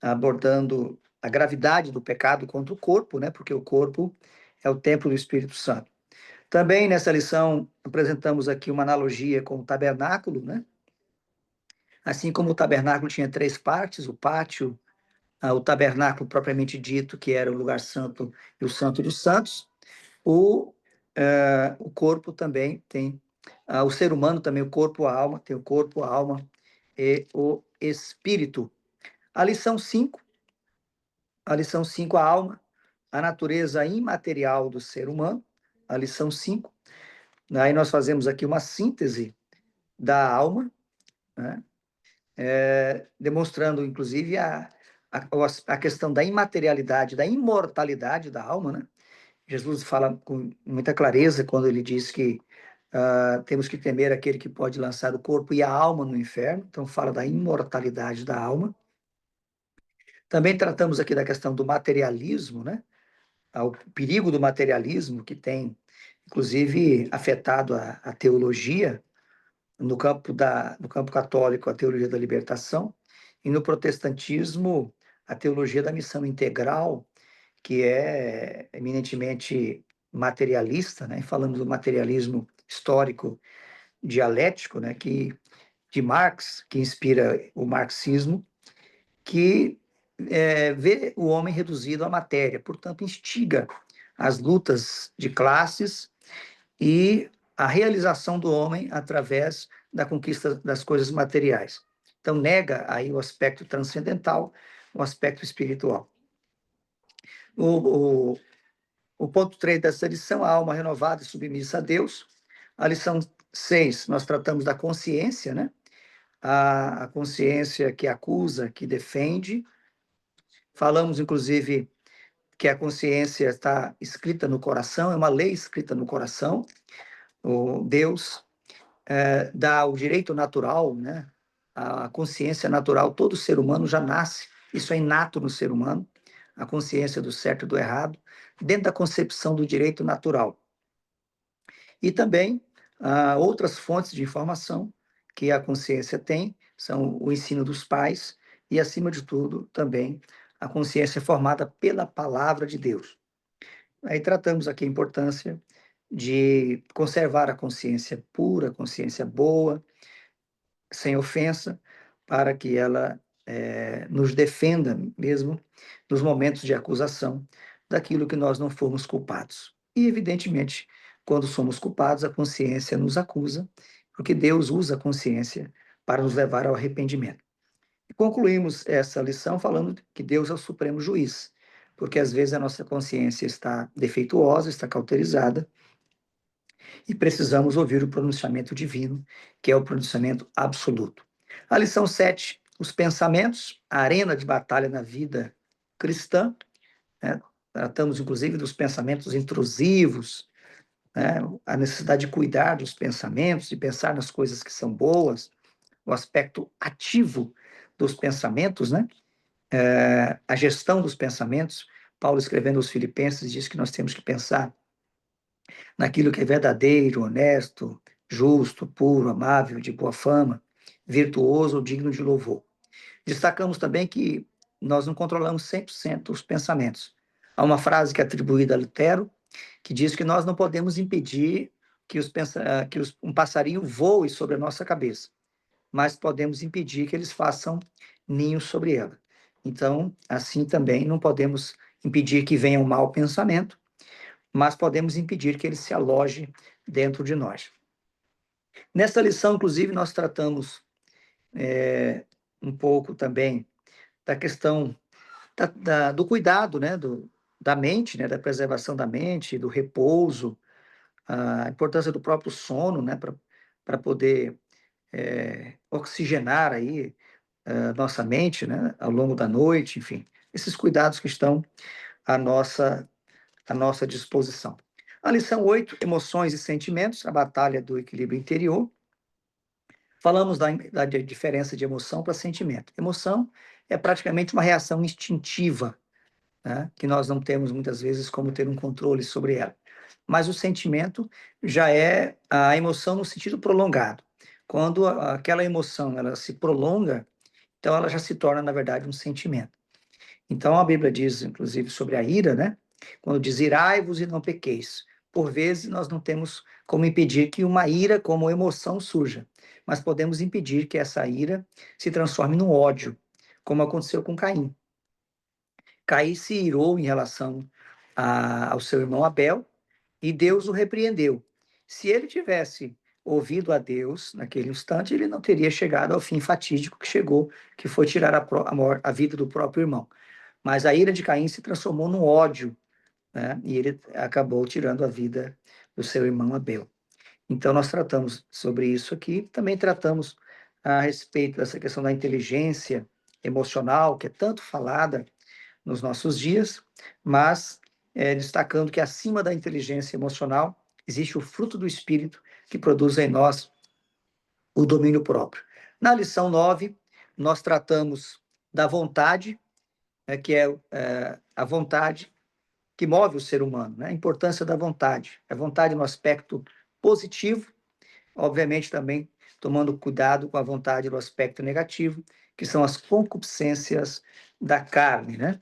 abordando a gravidade do pecado contra o corpo, né? Porque o corpo é o templo do Espírito Santo. Também nessa lição apresentamos aqui uma analogia com o tabernáculo, né? Assim como o tabernáculo tinha três partes, o pátio, o tabernáculo propriamente dito, que era o lugar santo e o santo dos santos, o corpo também tem, o ser humano também, o corpo, a alma, tem o corpo, a alma e o espírito. A lição 5, a alma, a natureza imaterial do ser humano, a lição 5. Aí nós fazemos aqui uma síntese da alma, né? Demonstrando, inclusive, a questão da imaterialidade, da imortalidade da alma, né? Jesus fala com muita clareza quando ele diz que temos que temer aquele que pode lançar o corpo e a alma no inferno, então fala da imortalidade da alma. Também tratamos aqui da questão do materialismo, né? O perigo do materialismo que tem, inclusive, afetado a teologia, no campo católico, a teologia da libertação, e no protestantismo, a teologia da missão integral, que é eminentemente materialista, né? Falando do materialismo histórico dialético, né? De Marx, que inspira o marxismo, que vê o homem reduzido à matéria, portanto, instiga as lutas de classes e a realização do homem através da conquista das coisas materiais. Então, nega aí o aspecto transcendental, o aspecto espiritual. O, o ponto 3 dessa lição, a alma renovada e submissa a Deus. A lição 6, nós tratamos da consciência, né? A consciência que acusa, que defende. Falamos, inclusive, que a consciência está escrita no coração, é uma lei escrita no coração. O Deus dá o direito natural, né? A consciência natural, todo ser humano já nasce, isso é inato no ser humano, a consciência do certo e do errado, dentro da concepção do direito natural. E também outras fontes de informação que a consciência tem, são o ensino dos pais e, acima de tudo, também a consciência formada pela palavra de Deus. Aí tratamos aqui a importância de conservar a consciência pura, a consciência boa, sem ofensa, para que ela nos defenda mesmo nos momentos de acusação daquilo que nós não fomos culpados. E, evidentemente, quando somos culpados, a consciência nos acusa, porque Deus usa a consciência para nos levar ao arrependimento. E concluímos essa lição falando que Deus é o supremo juiz, porque às vezes a nossa consciência está defeituosa, está cauterizada, e precisamos ouvir o pronunciamento divino, que é o pronunciamento absoluto. A lição 7, os pensamentos, a arena de batalha na vida cristã, né? Tratamos, inclusive, dos pensamentos intrusivos, né? A necessidade de cuidar dos pensamentos, de pensar nas coisas que são boas, o aspecto ativo dos pensamentos, né? A gestão dos pensamentos. Paulo, escrevendo aos Filipenses, diz que nós temos que pensar naquilo que é verdadeiro, honesto, justo, puro, amável, de boa fama, virtuoso ou digno de louvor. Destacamos também que nós não controlamos 100% os pensamentos. Há uma frase que é atribuída a Lutero, que diz que nós não podemos impedir que um passarinho voe sobre a nossa cabeça, mas podemos impedir que eles façam ninhos sobre ela. Então, assim também não podemos impedir que venha um mau pensamento, mas podemos impedir que ele se aloje dentro de nós. Nesta lição, inclusive, nós tratamos um pouco também da questão do cuidado, né, da mente, né, da preservação da mente, do repouso, a importância do próprio sono, né, para poder oxigenar aí nossa mente, né, ao longo da noite, enfim, esses cuidados que estão à nossa disposição. A lição 8, emoções e sentimentos, a batalha do equilíbrio interior. Falamos da diferença de emoção para sentimento. Emoção é praticamente uma reação instintiva, né, que nós não temos muitas vezes como ter um controle sobre ela. Mas o sentimento já é a emoção no sentido prolongado. Quando aquela emoção ela se prolonga, então ela já se torna, na verdade, um sentimento. Então a Bíblia diz, inclusive, sobre a ira, né? Quando diz irai-vos e não pequeis. Por vezes nós não temos como impedir que uma ira como emoção surja, mas podemos impedir que essa ira se transforme num ódio, como aconteceu com Caim. Caim se irou em relação ao seu irmão Abel e Deus o repreendeu. Se ele tivesse ouvido a Deus naquele instante, ele não teria chegado ao fim fatídico que chegou, que foi tirar a vida do próprio irmão. Mas a ira de Caim se transformou num ódio, né? E ele acabou tirando a vida do seu irmão Abel. Então, nós tratamos sobre isso aqui, também tratamos a respeito dessa questão da inteligência emocional, que é tanto falada nos nossos dias, mas destacando que acima da inteligência emocional existe o fruto do Espírito que produz em nós o domínio próprio. Na lição 9, nós tratamos da vontade, que é a vontade que move o ser humano, né? A importância da vontade. A vontade no aspecto positivo, obviamente também tomando cuidado com a vontade no aspecto negativo, que são as concupiscências da carne, né?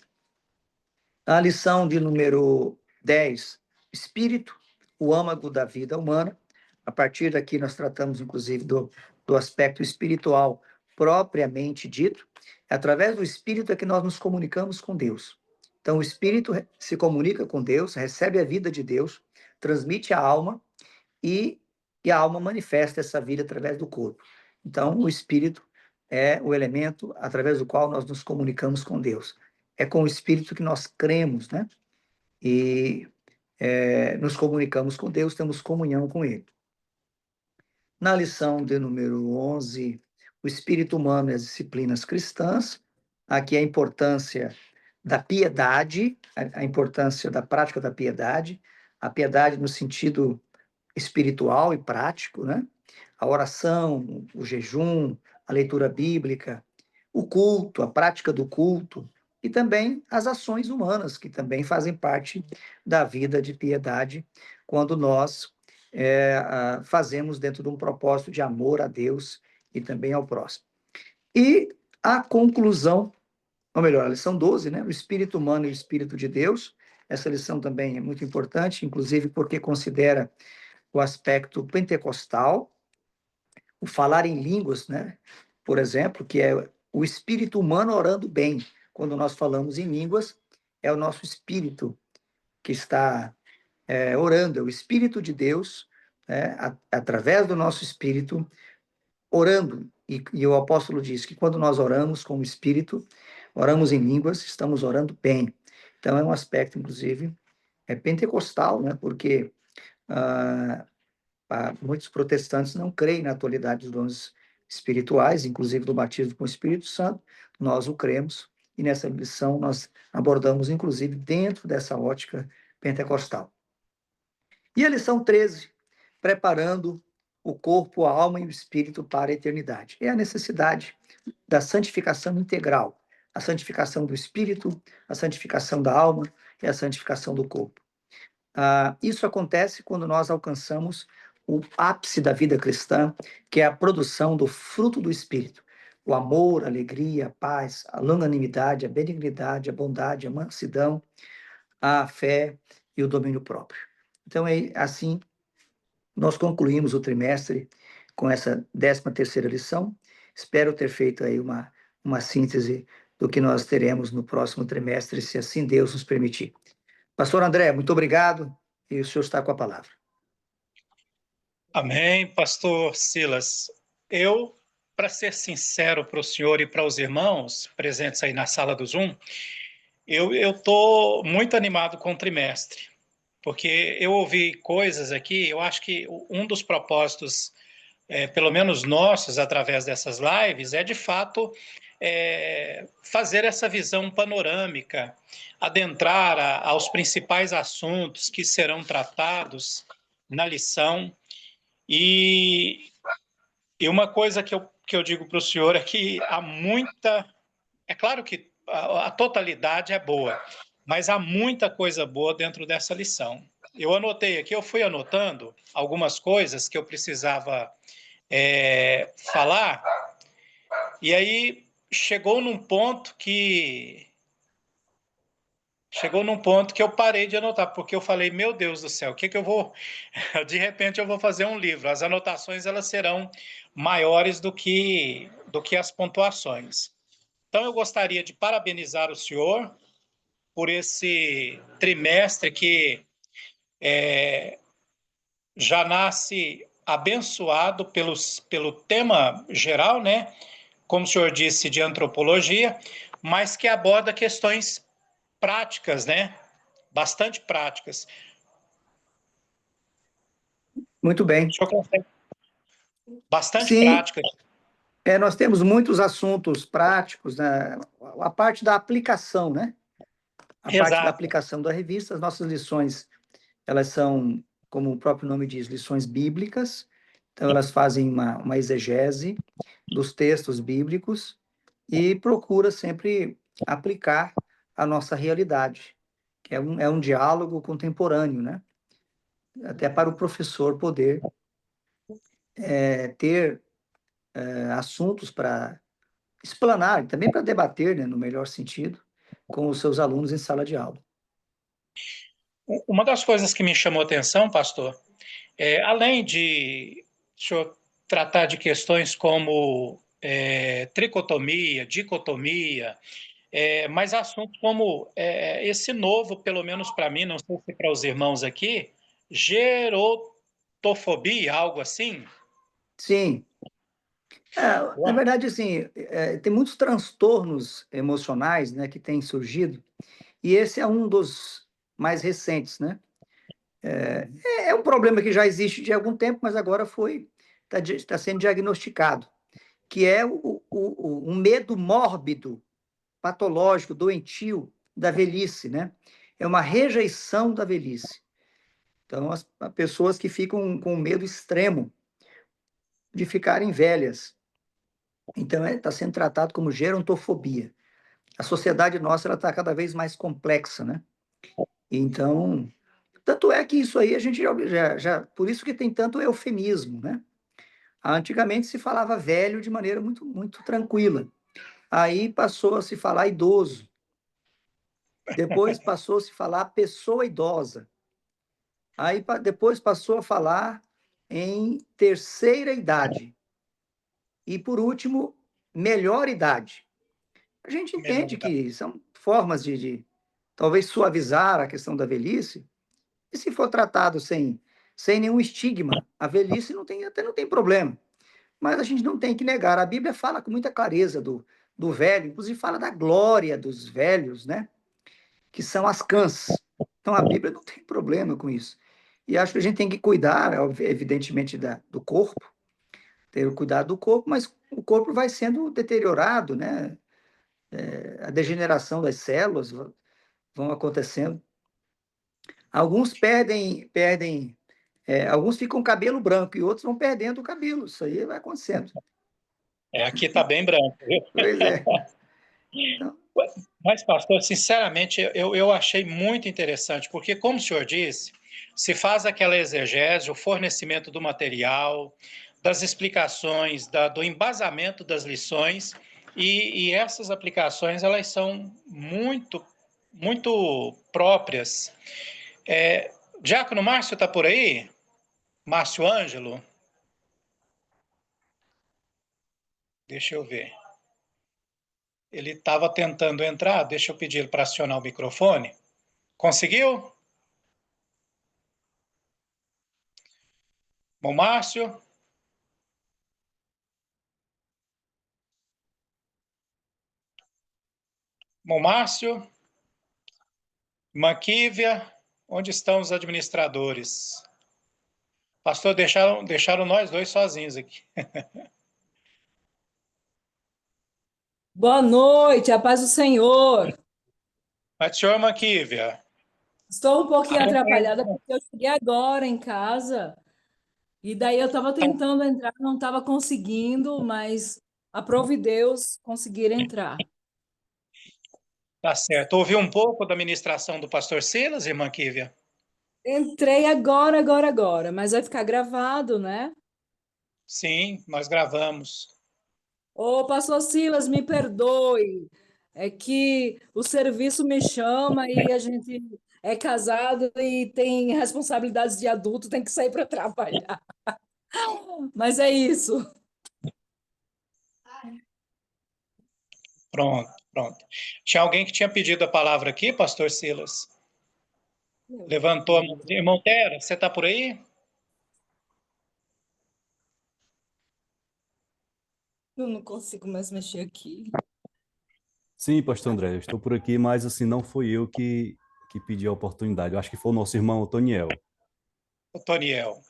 A lição de número 10, espírito, o âmago da vida humana. A partir daqui nós tratamos, inclusive, do aspecto espiritual propriamente dito. É através do espírito é que nós nos comunicamos com Deus. Então, o espírito se comunica com Deus, recebe a vida de Deus, transmite a alma e a alma manifesta essa vida através do corpo. Então, o espírito é o elemento através do qual nós nos comunicamos com Deus. É com o espírito que nós cremos, né? E nos comunicamos com Deus, temos comunhão com Ele. Na lição de número 11, o espírito humano e as disciplinas cristãs, aqui a importância da piedade, a importância da prática da piedade, a piedade no sentido espiritual e prático, né? A oração, o jejum, a leitura bíblica, o culto, a prática do culto e também as ações humanas, que também fazem parte da vida de piedade, quando nós fazemos dentro de um propósito de amor a Deus e também ao próximo. E a conclusão, ou melhor, a lição 12, né? O espírito humano e o espírito de Deus. Essa lição também é muito importante, inclusive porque considera o aspecto pentecostal, o falar em línguas, né? Por exemplo, que é o espírito humano orando bem. Quando nós falamos em línguas, é o nosso espírito que está orando, é o Espírito de Deus, através do nosso espírito, orando e o apóstolo diz que quando nós oramos com o Espírito, oramos em línguas, estamos orando bem. Então, é um aspecto, inclusive, pentecostal, né? Porque ah, muitos protestantes não creem na atualidade dos dons espirituais, inclusive do batismo com o Espírito Santo. Nós o cremos, e nessa lição nós abordamos, inclusive, dentro dessa ótica pentecostal. E a lição 13, preparando o corpo, a alma e o espírito para a eternidade. É a necessidade da santificação integral, a santificação do espírito, a santificação da alma e a santificação do corpo. Isso acontece quando nós alcançamos o ápice da vida cristã, que é a produção do fruto do espírito. O amor, a alegria, a paz, a longanimidade, a benignidade, a bondade, a mansidão, a fé e o domínio próprio. Então, é assim, nós concluímos o trimestre com essa 13ª lição. Espero ter feito aí uma síntese do que nós teremos no próximo trimestre, se assim Deus nos permitir. Pastor André, muito obrigado, e o senhor está com a palavra. Amém, pastor Silas. Eu, para ser sincero para o senhor e para os irmãos presentes aí na sala do Zoom, eu estou muito animado com o trimestre, porque eu ouvi coisas aqui, eu acho que um dos propósitos, pelo menos nossos, através dessas lives, é de fato fazer essa visão panorâmica, adentrar aos principais assuntos que serão tratados na lição. E uma coisa que eu digo para o senhor é que há muita. É claro que a totalidade é boa, mas há muita coisa boa dentro dessa lição. Eu anotei aqui, eu fui anotando algumas coisas que eu precisava falar, e aí chegou num ponto que eu parei de anotar, porque eu falei, meu Deus do céu, o que eu vou... De repente eu vou fazer um livro. As anotações elas serão maiores do que as pontuações. Então eu gostaria de parabenizar o senhor por esse trimestre que já nasce abençoado pelo tema geral, né? Como o senhor disse, de antropologia, mas que aborda questões práticas, né? Bastante práticas. Muito bem. O senhor consegue? Bastante Sim, práticas. nós temos muitos assuntos práticos, né? A parte da aplicação, né? A parte da Exato. aplicação da revista, as nossas lições, elas são, como o próprio nome diz, lições bíblicas. Então, elas fazem uma exegese dos textos bíblicos e procura sempre aplicar a nossa realidade, que é um diálogo contemporâneo, né? Até para o professor poder ter assuntos para explanar, e também para debater, né, no melhor sentido, com os seus alunos em sala de aula. Uma das coisas que me chamou a atenção, pastor, além de o senhor tratar de questões como tricotomia, dicotomia, mas assuntos como esse novo, pelo menos para mim, não sei se para os irmãos aqui, gerotofobia, algo assim? Sim. Na verdade, assim, tem muitos transtornos emocionais, né, que têm surgido, e esse é um dos mais recentes, né? É um problema que já existe de algum tempo, mas agora está sendo diagnosticado, que é um medo mórbido, patológico, doentio da velhice, né? É uma rejeição da velhice. Então, as pessoas que ficam com medo extremo de ficarem velhas. Então, está sendo tratado como gerontofobia. A sociedade nossa está cada vez mais complexa, né? Então, tanto é que isso aí a gente por isso que tem tanto eufemismo, né? Antigamente se falava velho de maneira muito, muito tranquila. Aí passou a se falar idoso. Depois passou a se falar pessoa idosa. Aí depois passou a falar em terceira idade. E, por último, melhor idade. A gente Melhor. entende que são formas de talvez suavizar a questão da velhice, e se for tratado sem nenhum estigma, a velhice até não tem problema. mas a gente não tem que negar. A Bíblia fala com muita clareza do velho, inclusive fala da glória dos velhos, né? Que são as cãs. Então a Bíblia não tem problema com isso. E acho que a gente tem que cuidar, evidentemente, do corpo, ter o cuidado do corpo, mas o corpo vai sendo deteriorado, né? A degeneração das células vão acontecendo. Alguns alguns ficam com cabelo branco e outros vão perdendo o cabelo. Isso aí vai acontecendo. Aqui está bem branco, viu? Pois é. Então, Mas, pastor, sinceramente, eu achei muito interessante, porque, como o senhor disse, se faz aquela exegese, o fornecimento do material, das explicações, do embasamento das lições, e essas aplicações, elas são muito, muito próprias. Diácono Márcio está por aí? Márcio Ângelo? Deixa eu ver. Ele estava tentando entrar, deixa eu pedir para acionar o microfone. Conseguiu? Bom, Márcio? Bom, Márcio? Manquívia? Onde estão os administradores? Pastor, deixaram nós dois sozinhos aqui. Boa noite, a paz do Senhor. Mas, senhor Manquívia, Estou um pouquinho acompanhe. atrapalhada porque eu cheguei agora em casa e daí eu estava tentando entrar, não estava conseguindo, mas aprove Deus conseguir entrar. Tá certo. Ouviu um pouco da ministração do pastor Silas, irmã Kívia? Entrei agora, mas vai ficar gravado, né? Sim, nós gravamos. Ô, pastor Silas, me perdoe. É que o serviço me chama e a gente é casado e tem responsabilidades de adulto, tem que sair para trabalhar. Mas é isso. Pronto, pronto. Tinha alguém que tinha pedido a palavra aqui, pastor Silas? Levantou a mão. Irmão Tera, você está por aí? Eu não consigo mais mexer aqui. Sim, pastor André, eu estou por aqui, mas assim, não fui eu que pedi a oportunidade. Eu acho que foi o nosso irmão Otoniel. Toniel.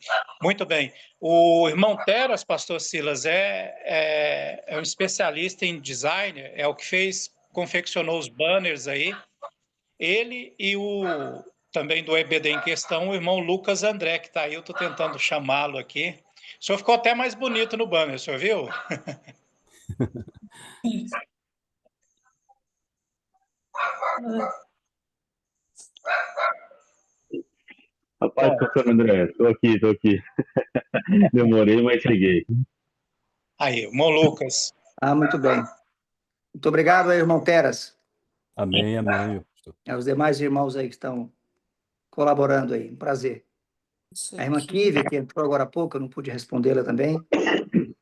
Muito bem. O irmão Teras, pastor Silas, é um especialista em designer, é o que confeccionou os banners aí. Ele e também do EBD em questão, o irmão Lucas André, que está aí, eu estou tentando chamá-lo aqui. O senhor ficou até mais bonito no banner, o senhor viu? Rapaz, pastor André, estou aqui, estou aqui. Demorei, mas cheguei. Aí, irmão Lucas. muito bem. Muito obrigado aí, irmão Teras. Amém, amém, meu pastor. Aos demais irmãos aí que estão colaborando aí. Um prazer. Isso A irmã aqui. Kívia, que entrou agora há pouco, eu não pude respondê-la também.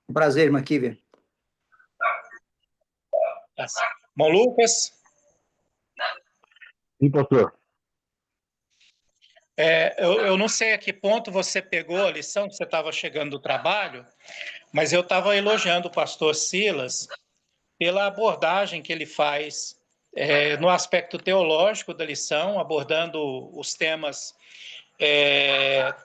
Um prazer, irmã Kívia. Irmão Lucas. Sim, pastor. Eu não sei a que ponto você pegou a lição que você estava chegando do trabalho, mas eu estava elogiando o pastor Silas pela abordagem que ele faz no aspecto teológico da lição, abordando os temas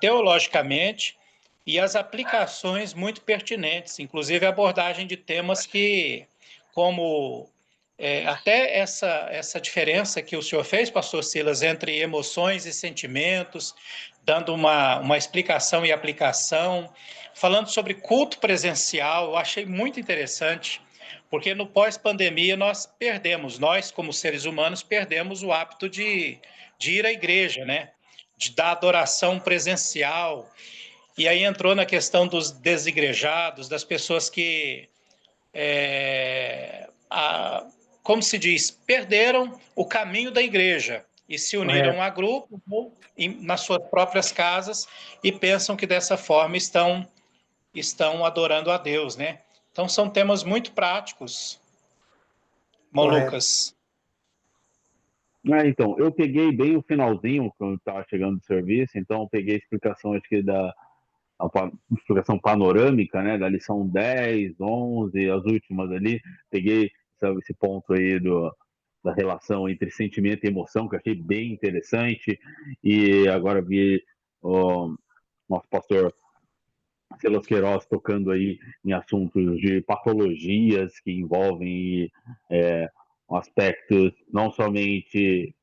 teologicamente e as aplicações muito pertinentes, inclusive a abordagem de temas que, como até essa diferença que o senhor fez, pastor Silas, entre emoções e sentimentos, dando uma explicação e aplicação, falando sobre culto presencial, eu achei muito interessante, porque no pós-pandemia nós como seres humanos, perdemos o hábito de ir à igreja, né? De dar adoração presencial. E aí entrou na questão dos desigrejados, das pessoas que como se diz, perderam o caminho da igreja e se uniram Correto. a grupos nas suas próprias casas e pensam que dessa forma estão adorando a Deus, né? Então são temas muito práticos, Correto. Lucas. Então, eu peguei bem o finalzinho, quando estava chegando do serviço, então eu peguei a explicação, acho que uma explicação panorâmica, né, da lição 10, 11, as últimas ali. Peguei esse ponto aí da relação entre sentimento e emoção, que eu achei bem interessante, e agora vi o nosso pastor Silas Queiroz tocando aí em assuntos de patologias que envolvem aspectos não somente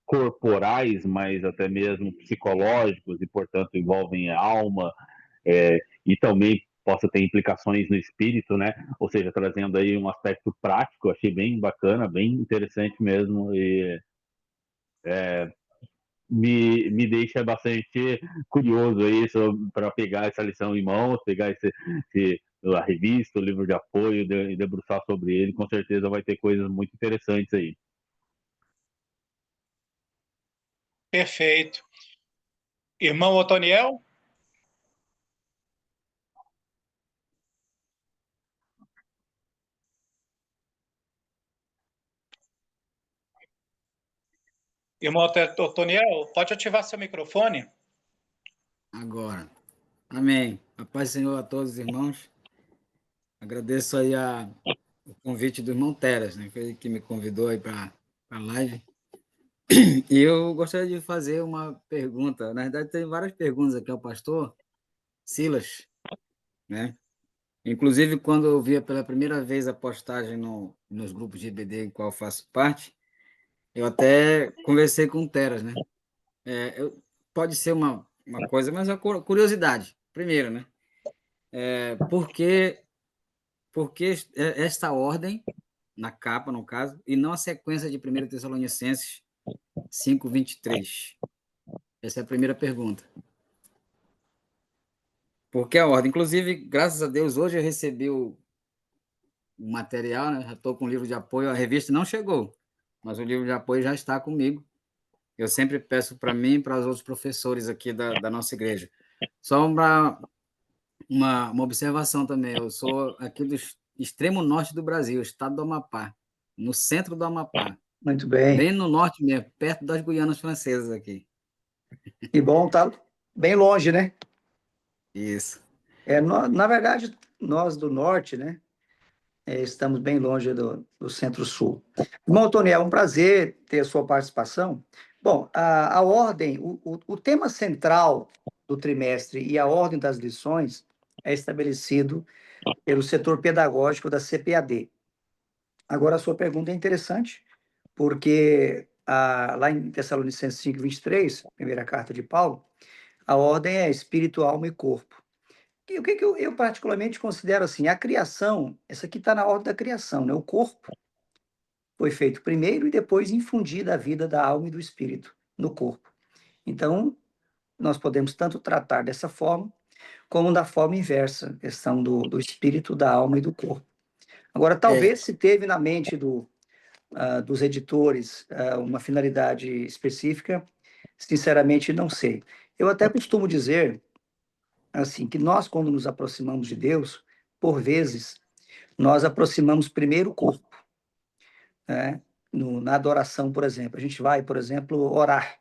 corporais, mas até mesmo psicológicos e, portanto, envolvem a alma, e também possa ter implicações no espírito, né? Ou seja, trazendo aí um aspecto prático, achei bem bacana, bem interessante mesmo, e me deixa bastante curioso aí para pegar essa lição em mãos, pegar a revista, o livro de apoio e debruçar sobre ele. Com certeza vai ter coisas muito interessantes aí. Perfeito. Irmão Otoniel? Irmão Otoniel, pode ativar seu microfone? Agora. Amém. A paz do Senhor a todos os irmãos. Agradeço aí o convite do irmão Teras, né? Foi ele que me convidou aí para a live. E eu gostaria de fazer uma pergunta. Na verdade, tem várias perguntas aqui ao pastor Silas, né? Inclusive, quando eu via pela primeira vez a postagem nos grupos de IBD em qual eu faço parte, eu até conversei com o Teras, né? Pode ser uma coisa, mas é uma curiosidade. Primeiro, né? Por que esta ordem, na capa, no caso, e não a sequência de 1 Tessalonicenses 5:23? Essa é a primeira pergunta. Por que a ordem? Inclusive, graças a Deus, hoje eu recebi o material, né? Já estou com o livro de apoio, a revista não chegou, mas o livro de apoio já está comigo. Eu sempre peço para mim e para os outros professores aqui da nossa igreja. Só uma observação também, eu sou aqui do extremo norte do Brasil, estado do Amapá, no centro do Amapá, Muito bem. bem no norte mesmo, perto das Guianas Francesas aqui. E bom, tá bem longe, né? Isso. Na verdade, nós do norte, né? Estamos bem longe do Centro-Sul. Irmão Tony, é um prazer ter a sua participação. Bom, a ordem, o tema central do trimestre e a ordem das lições é estabelecido pelo setor pedagógico da CPAD. Agora, a sua pergunta é interessante, porque lá em Tessalonicenses 5:23, primeira carta de Paulo, a ordem é espírito, alma e corpo. E o que eu particularmente considero assim? A criação, essa aqui está na ordem da criação, né? O corpo foi feito primeiro e depois infundida a vida da alma e do espírito no corpo. Então, nós podemos tanto tratar dessa forma, como da forma inversa, a questão do espírito, da alma e do corpo. Agora, talvez se teve na mente dos editores uma finalidade específica, sinceramente não sei. Eu até costumo dizer assim que nós, quando nos aproximamos de Deus, por vezes, nós aproximamos primeiro o corpo, né? Na adoração, por exemplo. A gente vai, por exemplo, orar.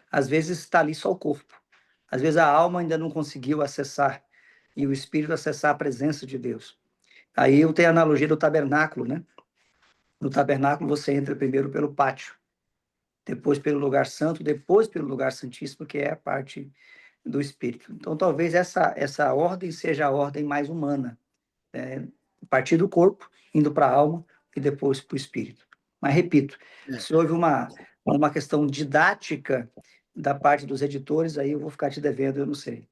Às vezes está ali só o corpo. Às vezes a alma ainda não conseguiu acessar e o espírito acessar a presença de Deus. Aí eu tenho a analogia do tabernáculo, né? No tabernáculo você entra primeiro pelo pátio, depois pelo lugar santo, depois pelo lugar santíssimo, que é a parte do espírito. Então talvez essa ordem seja a ordem mais humana, né? A partir do corpo, indo para a alma e depois para o espírito. Mas repito, se houve uma questão didática da parte dos editores, aí eu vou ficar te devendo, eu não sei.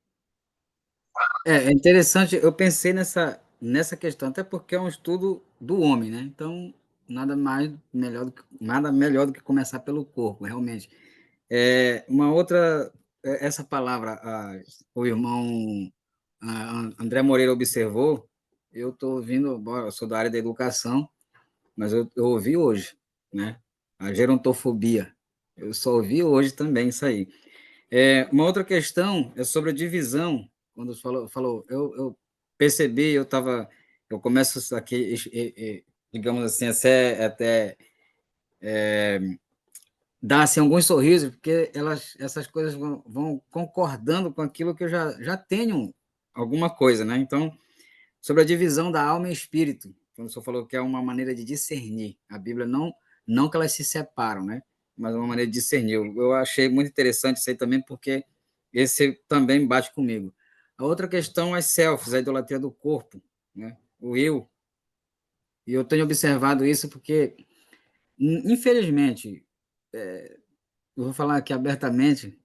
É interessante, eu pensei nessa questão, até porque é um estudo do homem, né? Então, nada melhor do que começar pelo corpo, realmente. Uma outra, essa palavra, o irmão André Moreira observou, eu estou ouvindo, bom, eu sou da área da educação, mas eu ouvi hoje, né? A gerontofobia. Eu só ouvi hoje também isso aí. Uma outra questão é sobre a divisão. Quando falou eu percebi, eu começo aqui, digamos assim, até dar assim, alguns sorrisos, porque essas coisas vão concordando com aquilo que eu já tenho alguma coisa, né? Então, sobre a divisão da alma e espírito, quando o senhor falou que é uma maneira de discernir, a Bíblia não que elas se separam, né? Mas uma maneira de discernir. Eu achei muito interessante isso aí também, porque esse também bate comigo. A outra questão é as selfies, a idolatria do corpo, né? O eu. E eu tenho observado isso porque, infelizmente, eu vou falar aqui abertamente,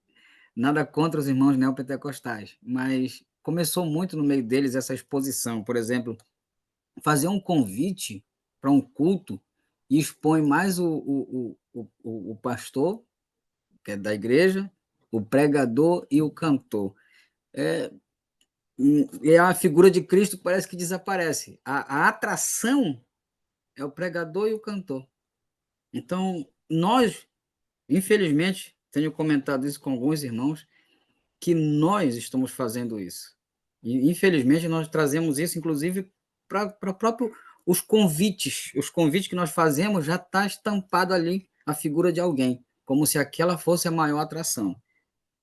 nada contra os irmãos neopentecostais, mas começou muito no meio deles essa exposição. Por exemplo, fazer um convite para um culto e expõe mais o pastor, que é da igreja, o pregador e o cantor. É, e a figura de Cristo parece que desaparece. A atração é o pregador e o cantor. Então, nós, infelizmente, tenho comentado isso com alguns irmãos, que nós estamos fazendo isso. E, infelizmente, nós trazemos isso, inclusive, para próprio os convites que nós fazemos já está estampado ali a figura de alguém, como se aquela fosse a maior atração.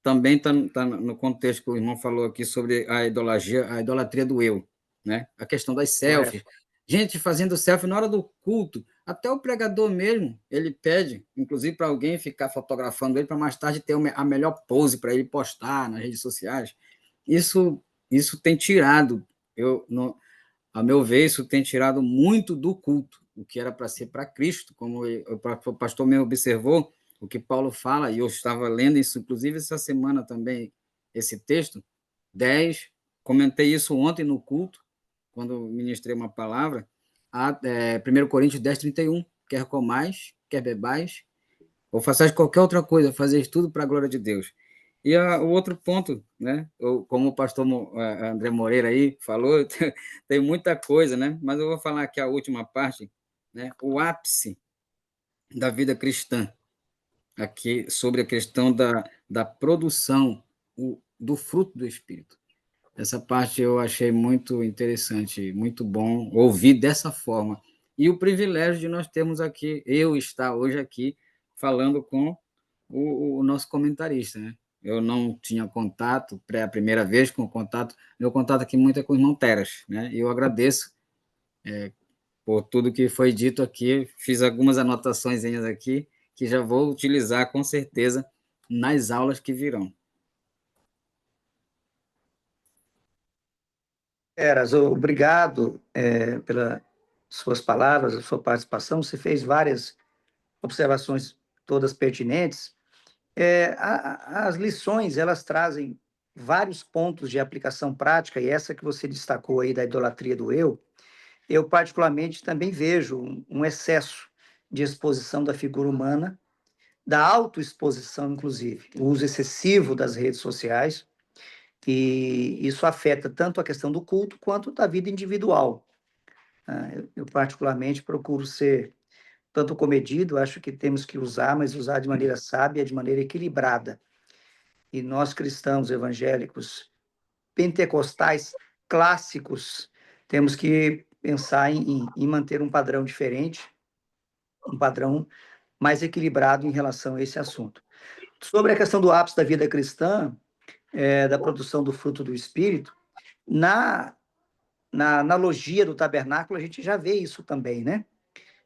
Também tá no contexto que o irmão falou aqui sobre a idolatria do eu, né? A questão das selfies. Gente fazendo selfie na hora do culto, até o pregador mesmo, ele pede, inclusive para alguém ficar fotografando ele para mais tarde ter a melhor pose para ele postar nas redes sociais. Isso tem tirado, a meu ver, isso tem tirado muito do culto, o que era para ser para Cristo, como o pastor me observou, o que Paulo fala, e eu estava lendo isso, inclusive, essa semana também, esse texto, 10, comentei isso ontem no culto, quando ministrei uma palavra, 1 Coríntios 10, 31, quer comais, quer bebais, ou façais qualquer outra coisa, fazeis tudo para a glória de Deus. E o outro ponto, né? Como o pastor André Moreira aí falou, tem muita coisa, né? Mas eu vou falar aqui a última parte, né? O ápice da vida cristã, aqui sobre a questão da produção do fruto do Espírito. Essa parte eu achei muito interessante, muito bom ouvir dessa forma. E o privilégio de nós termos aqui, eu estar hoje aqui falando com o nosso comentarista, né? Eu não tinha contato, a primeira vez com contato, meu contato aqui muito é com o irmão Teras, né? E eu agradeço por tudo que foi dito aqui, fiz algumas anotações aqui, que já vou utilizar com certeza nas aulas que virão. Eras, obrigado pelas suas palavras, a sua participação. Você fez várias observações, todas pertinentes. As lições, elas trazem vários pontos de aplicação prática, e essa que você destacou aí da idolatria do eu particularmente também vejo um excesso de exposição da figura humana, da autoexposição, inclusive, o uso excessivo das redes sociais, e isso afeta tanto a questão do culto quanto da vida individual. Eu particularmente procuro ser tanto comedido, acho que temos que usar, mas usar de maneira sábia, de maneira equilibrada. E nós cristãos evangélicos pentecostais clássicos temos que pensar em manter um padrão diferente, um padrão mais equilibrado em relação a esse assunto. Sobre a questão do ápice da vida cristã, da produção do fruto do Espírito, na analogia do tabernáculo, a gente já vê isso também, né?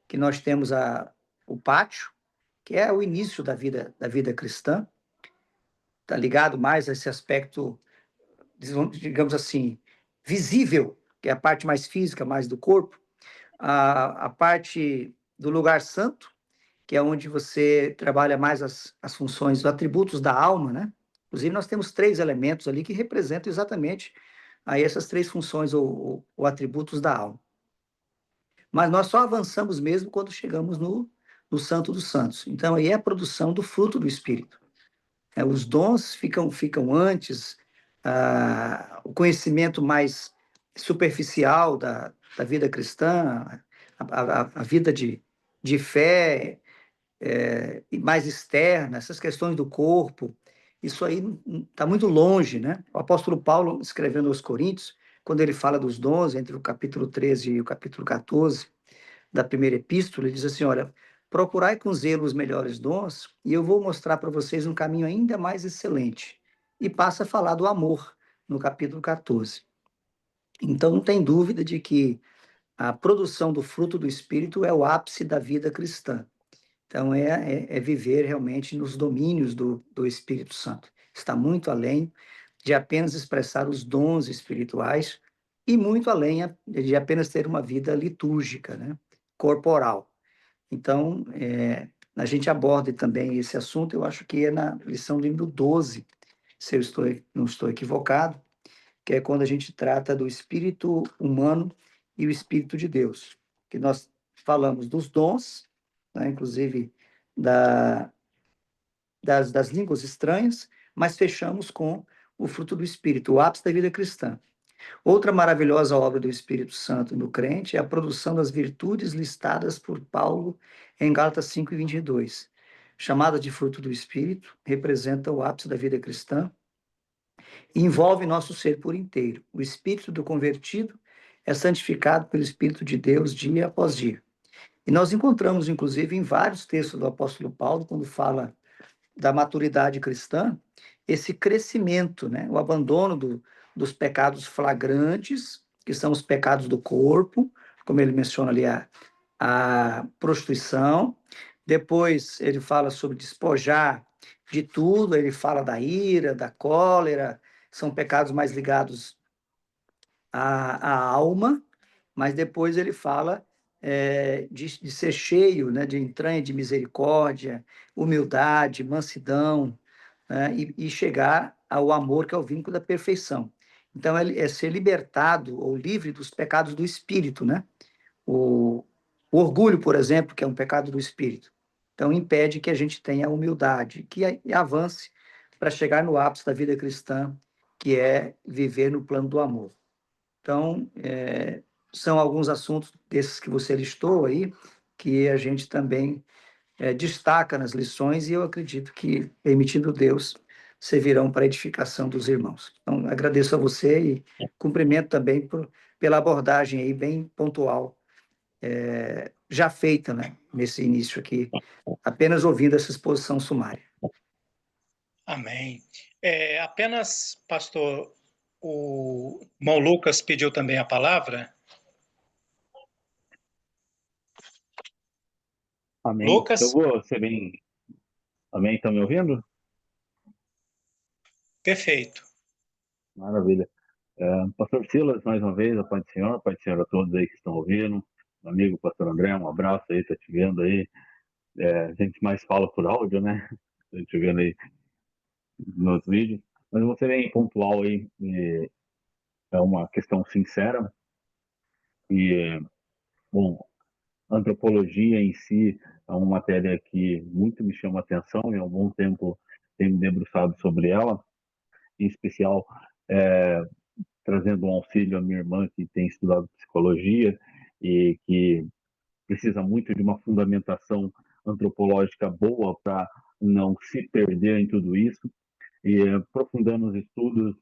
Que nós temos o pátio, que é o início da vida cristã, está ligado mais a esse aspecto, digamos assim, visível, que é a parte mais física, mais do corpo, a parte do lugar santo, que é onde você trabalha mais as funções, os atributos da alma, né? Inclusive, nós temos 3 elementos ali que representam exatamente aí essas 3 funções ou atributos da alma. Mas nós só avançamos mesmo quando chegamos no Santo dos Santos. Então, aí é a produção do fruto do Espírito. Os dons ficam antes, o conhecimento mais superficial da vida cristã, a vida de fé, e mais externa, essas questões do corpo, isso aí está muito longe, né? O apóstolo Paulo, escrevendo aos Coríntios, quando ele fala dos dons, entre o capítulo 13 e o capítulo 14 da primeira epístola, ele diz assim, olha, procurai com zelo os melhores dons, e eu vou mostrar para vocês um caminho ainda mais excelente. E passa a falar do amor, no capítulo 14. Então, não tem dúvida de que a produção do fruto do Espírito é o ápice da vida cristã. Então, é viver realmente nos domínios do Espírito Santo. Está muito além de apenas expressar os dons espirituais e muito além de apenas ter uma vida litúrgica, né? Corporal. Então, a gente aborda também esse assunto, eu acho que é na lição do número 12, se eu não estou equivocado, que é quando a gente trata do espírito humano e o espírito de Deus, que nós falamos dos dons, né, inclusive das línguas estranhas, mas fechamos com o fruto do Espírito, o ápice da vida cristã. Outra maravilhosa obra do Espírito Santo no crente é a produção das virtudes listadas por Paulo em Gálatas 5:22. Chamada de fruto do Espírito, representa o ápice da vida cristã e envolve nosso ser por inteiro. O Espírito do convertido é santificado pelo Espírito de Deus dia após dia. E nós encontramos, inclusive, em vários textos do apóstolo Paulo, quando fala da maturidade cristã, esse crescimento, né? O abandono dos pecados flagrantes, que são os pecados do corpo, como ele menciona ali a prostituição. Depois ele fala sobre despojar de tudo, ele fala da ira, da cólera, são pecados mais ligados à alma, mas depois ele fala de ser cheio, né, de entranha de misericórdia, humildade, mansidão, né, e chegar ao amor, que é o vínculo da perfeição. Então, é ser libertado ou livre dos pecados do espírito, né? O orgulho, por exemplo, que é um pecado do espírito. Então, impede que a gente tenha humildade, que avance para chegar no ápice da vida cristã, que é viver no plano do amor. Então, são alguns assuntos desses que você listou aí, que a gente também destaca nas lições, e eu acredito que, permitindo Deus, servirão para a edificação dos irmãos. Então, agradeço a você e cumprimento também pela abordagem aí bem pontual, já feita, né, nesse início aqui, apenas ouvindo essa exposição sumária. Amém. Apenas, pastor, o irmão Lucas pediu também a palavra. Amém. Lucas? Eu vou ser bem. Amém? Estão me ouvindo? Perfeito. Maravilha. Pastor Silas, mais uma vez, a paz do Senhor a todos aí que estão ouvindo. Meu amigo, pastor André, um abraço aí, tá te vendo aí. A gente mais fala por áudio, né? Tá te vendo aí nos vídeos. Mas você bem pontual aí, é uma questão sincera. E, bom, antropologia em si é uma matéria que muito me chama a atenção e há algum tempo tenho me debruçado sobre ela, em especial trazendo um auxílio à minha irmã que tem estudado psicologia e que precisa muito de uma fundamentação antropológica boa para não se perder em tudo isso. E aprofundando os estudos,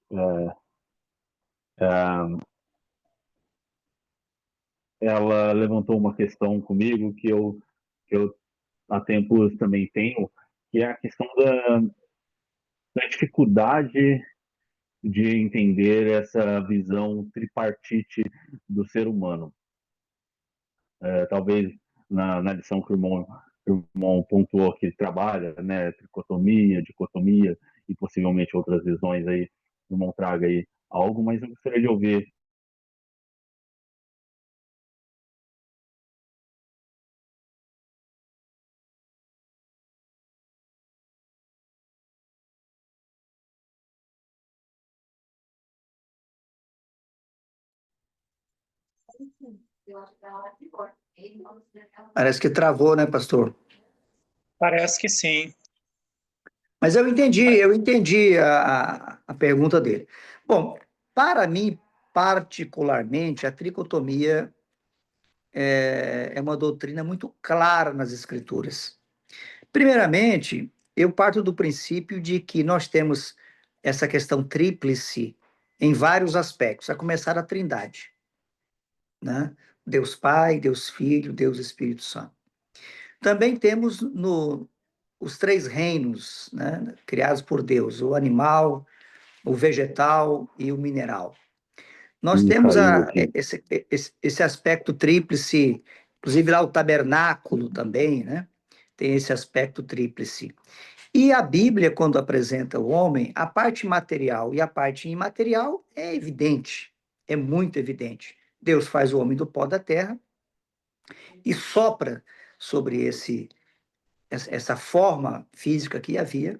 ela levantou uma questão comigo que eu há tempos também tenho, que é a questão da dificuldade de entender essa visão tripartite do ser humano. Talvez na lição que o irmão pontuou que ele trabalha, né, tricotomia, dicotomia e possivelmente outras visões aí, o irmão traga aí algo, mas eu gostaria de ouvir. Parece que travou, né, pastor? Parece que sim. Mas eu entendi a pergunta dele. Bom, para mim, particularmente, a tricotomia é uma doutrina muito clara nas Escrituras. Primeiramente, eu parto do princípio de que nós temos essa questão tríplice em vários aspectos, a começar a Trindade, né? Deus Pai, Deus Filho, Deus Espírito Santo. Também temos os três reinos, né, criados por Deus: o animal, o vegetal e o mineral. Nós temos Caiu aqui. esse aspecto tríplice, inclusive lá o tabernáculo também, né? Tem esse aspecto tríplice. E a Bíblia, quando apresenta o homem, a parte material e a parte imaterial é evidente, é muito evidente. Deus faz o homem do pó da terra e sopra sobre essa forma física que havia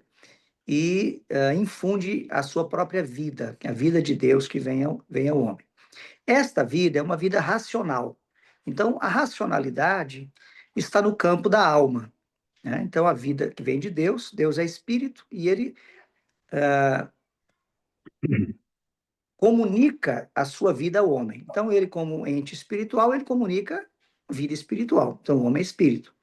e infunde a sua própria vida, a vida de Deus que vem ao homem. Esta vida é uma vida racional. Então, a racionalidade está no campo da alma, né? Então, a vida que vem de Deus, Deus é espírito e ele comunica a sua vida ao homem. Então, ele, como ente espiritual, ele comunica vida espiritual. Então, o homem é espírito.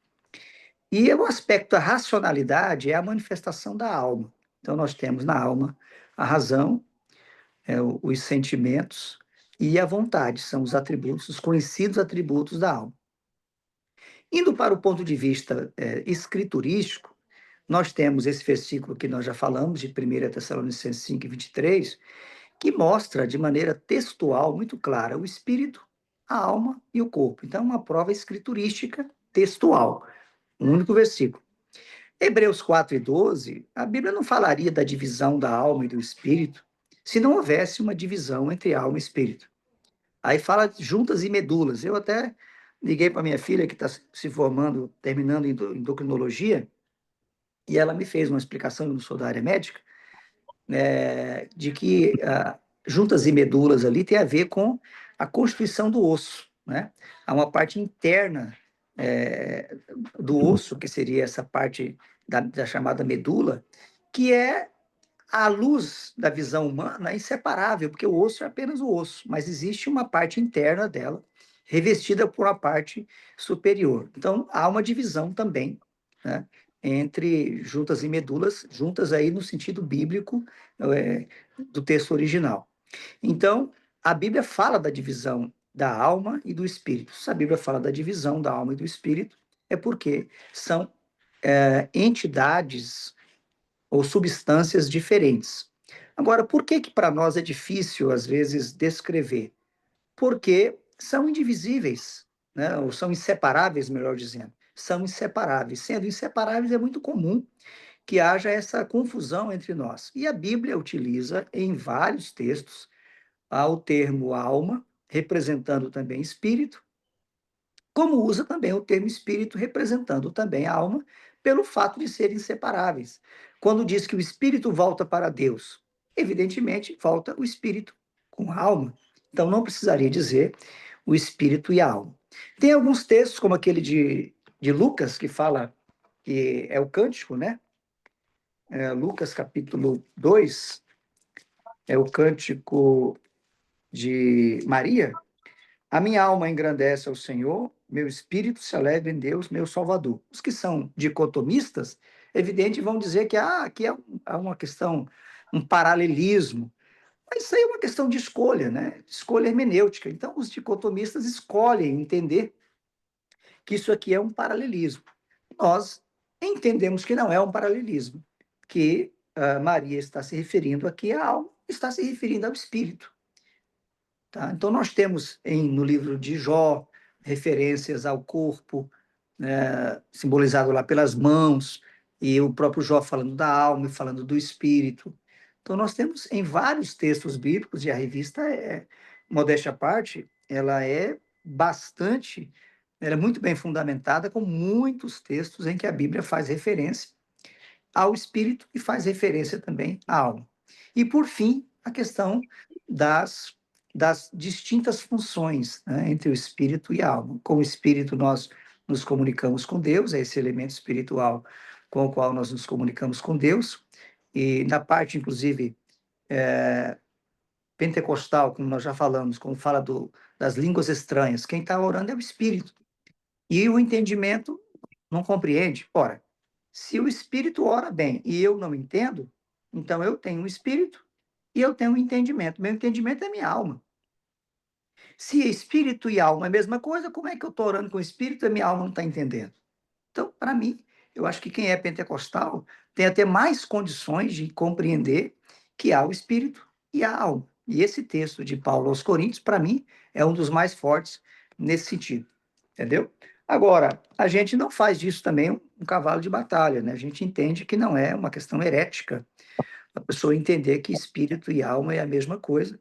E o aspecto da racionalidade é a manifestação da alma. Então, nós temos na alma a razão, os sentimentos e a vontade, são os atributos, os conhecidos atributos da alma. Indo para o ponto de vista escriturístico, nós temos esse versículo que nós já falamos, de 1 Tessalonicenses 5, 23, que mostra de maneira textual, muito clara, o espírito, a alma e o corpo. Então, uma prova escriturística textual, um único versículo. Hebreus 4 e 12, a Bíblia não falaria da divisão da alma e do espírito se não houvesse uma divisão entre alma e espírito. Aí fala de juntas e medulas. Eu até liguei para minha filha, que está se formando, terminando em endocrinologia, e ela me fez uma explicação, eu não sou da área médica, de que juntas e medulas ali tem a ver com a constituição do osso, né? Há uma parte interna do osso, que seria essa parte da chamada medula, que é a luz da visão humana é inseparável, porque o osso é apenas o osso, mas existe uma parte interna dela, revestida por uma parte superior. Então, há uma divisão também, né, entre juntas e medulas, juntas aí no sentido bíblico do texto original. Então, a Bíblia fala da divisão da alma e do espírito. Se a Bíblia fala da divisão da alma e do espírito, é porque são entidades ou substâncias diferentes. Agora, por que para nós é difícil, às vezes, descrever? Porque são indivisíveis, né? Ou são inseparáveis, melhor dizendo. São inseparáveis. Sendo inseparáveis, é muito comum que haja essa confusão entre nós. E a Bíblia utiliza, em vários textos, o termo alma, representando também espírito, como usa também o termo espírito, representando também a alma, pelo fato de serem inseparáveis. Quando diz que o espírito volta para Deus, evidentemente volta o espírito com a alma. Então não precisaria dizer o espírito e a alma. Tem alguns textos, como aquele de Lucas, que fala que é o cântico, né? Lucas capítulo 2, é o cântico de Maria. A minha alma engrandece ao Senhor, meu espírito se alegra em Deus, meu Salvador. Os que são dicotomistas, evidente, vão dizer que aqui é uma questão, um paralelismo. Mas isso aí é uma questão de escolha, né? Escolha hermenêutica. Então, os dicotomistas escolhem entender que isso aqui é um paralelismo. Nós entendemos que não é um paralelismo, que Maria está se referindo aqui à alma, está se referindo ao espírito. Tá? Então, nós temos no livro de Jó referências ao corpo, simbolizado lá pelas mãos, e o próprio Jó falando da alma e falando do espírito. Então, nós temos em vários textos bíblicos, e a revista, modéstia à parte, ela é muito bem fundamentada, com muitos textos em que a Bíblia faz referência ao espírito e faz referência também à alma. E, por fim, a questão das distintas funções, né, entre o espírito e a alma. Com o espírito nós nos comunicamos com Deus, é esse elemento espiritual com o qual nós nos comunicamos com Deus, e na parte, inclusive, pentecostal, como nós já falamos, como fala das línguas estranhas, quem está orando é o espírito. E o entendimento não compreende. Ora, se o espírito ora bem e eu não entendo, então eu tenho um espírito e eu tenho um entendimento. Meu entendimento é minha alma. Se espírito e alma é a mesma coisa, como é que eu estou orando com o espírito e minha alma não está entendendo? Então, para mim, eu acho que quem é pentecostal tem até mais condições de compreender que há o Espírito e a alma. E esse texto de Paulo aos Coríntios, para mim, é um dos mais fortes nesse sentido, entendeu? Agora, a gente não faz disso também um cavalo de batalha, né? A gente entende que não é uma questão herética a pessoa entender que espírito e alma é a mesma coisa.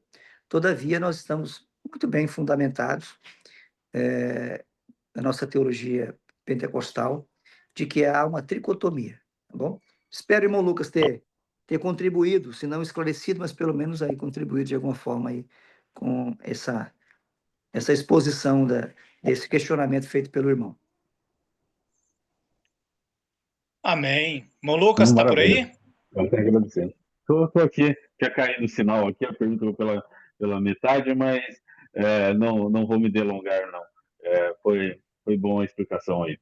Todavia, nós estamos muito bem fundamentados na nossa teologia pentecostal de que há uma tricotomia, tá bom? Espero, irmão Lucas, ter contribuído, se não esclarecido, mas pelo menos aí contribuído de alguma forma aí com essa exposição desse questionamento feito pelo irmão. Amém. Irmão Lucas, está por Maravilha. aí? Eu até agradecendo. Estou aqui, tinha caído o sinal aqui, a pergunta pela metade, mas não vou me delongar, não. Foi boa a explicação aí.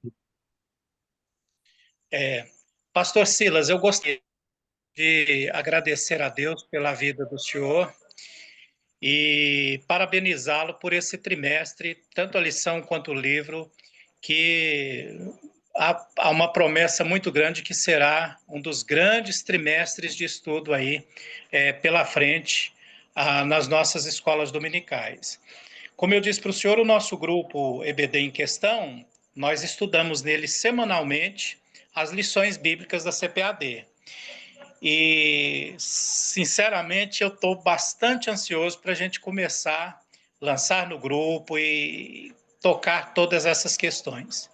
Pastor Silas, eu gostaria de agradecer a Deus pela vida do senhor e parabenizá-lo por esse trimestre, tanto a lição quanto o livro, que há uma promessa muito grande que será um dos grandes trimestres de estudo aí pela frente nas nossas escolas dominicais. Como eu disse para o senhor, o nosso grupo EBD em questão, nós estudamos nele semanalmente as lições bíblicas da CPAD. E, sinceramente, eu estou bastante ansioso para a gente começar, lançar no grupo e tocar todas essas questões.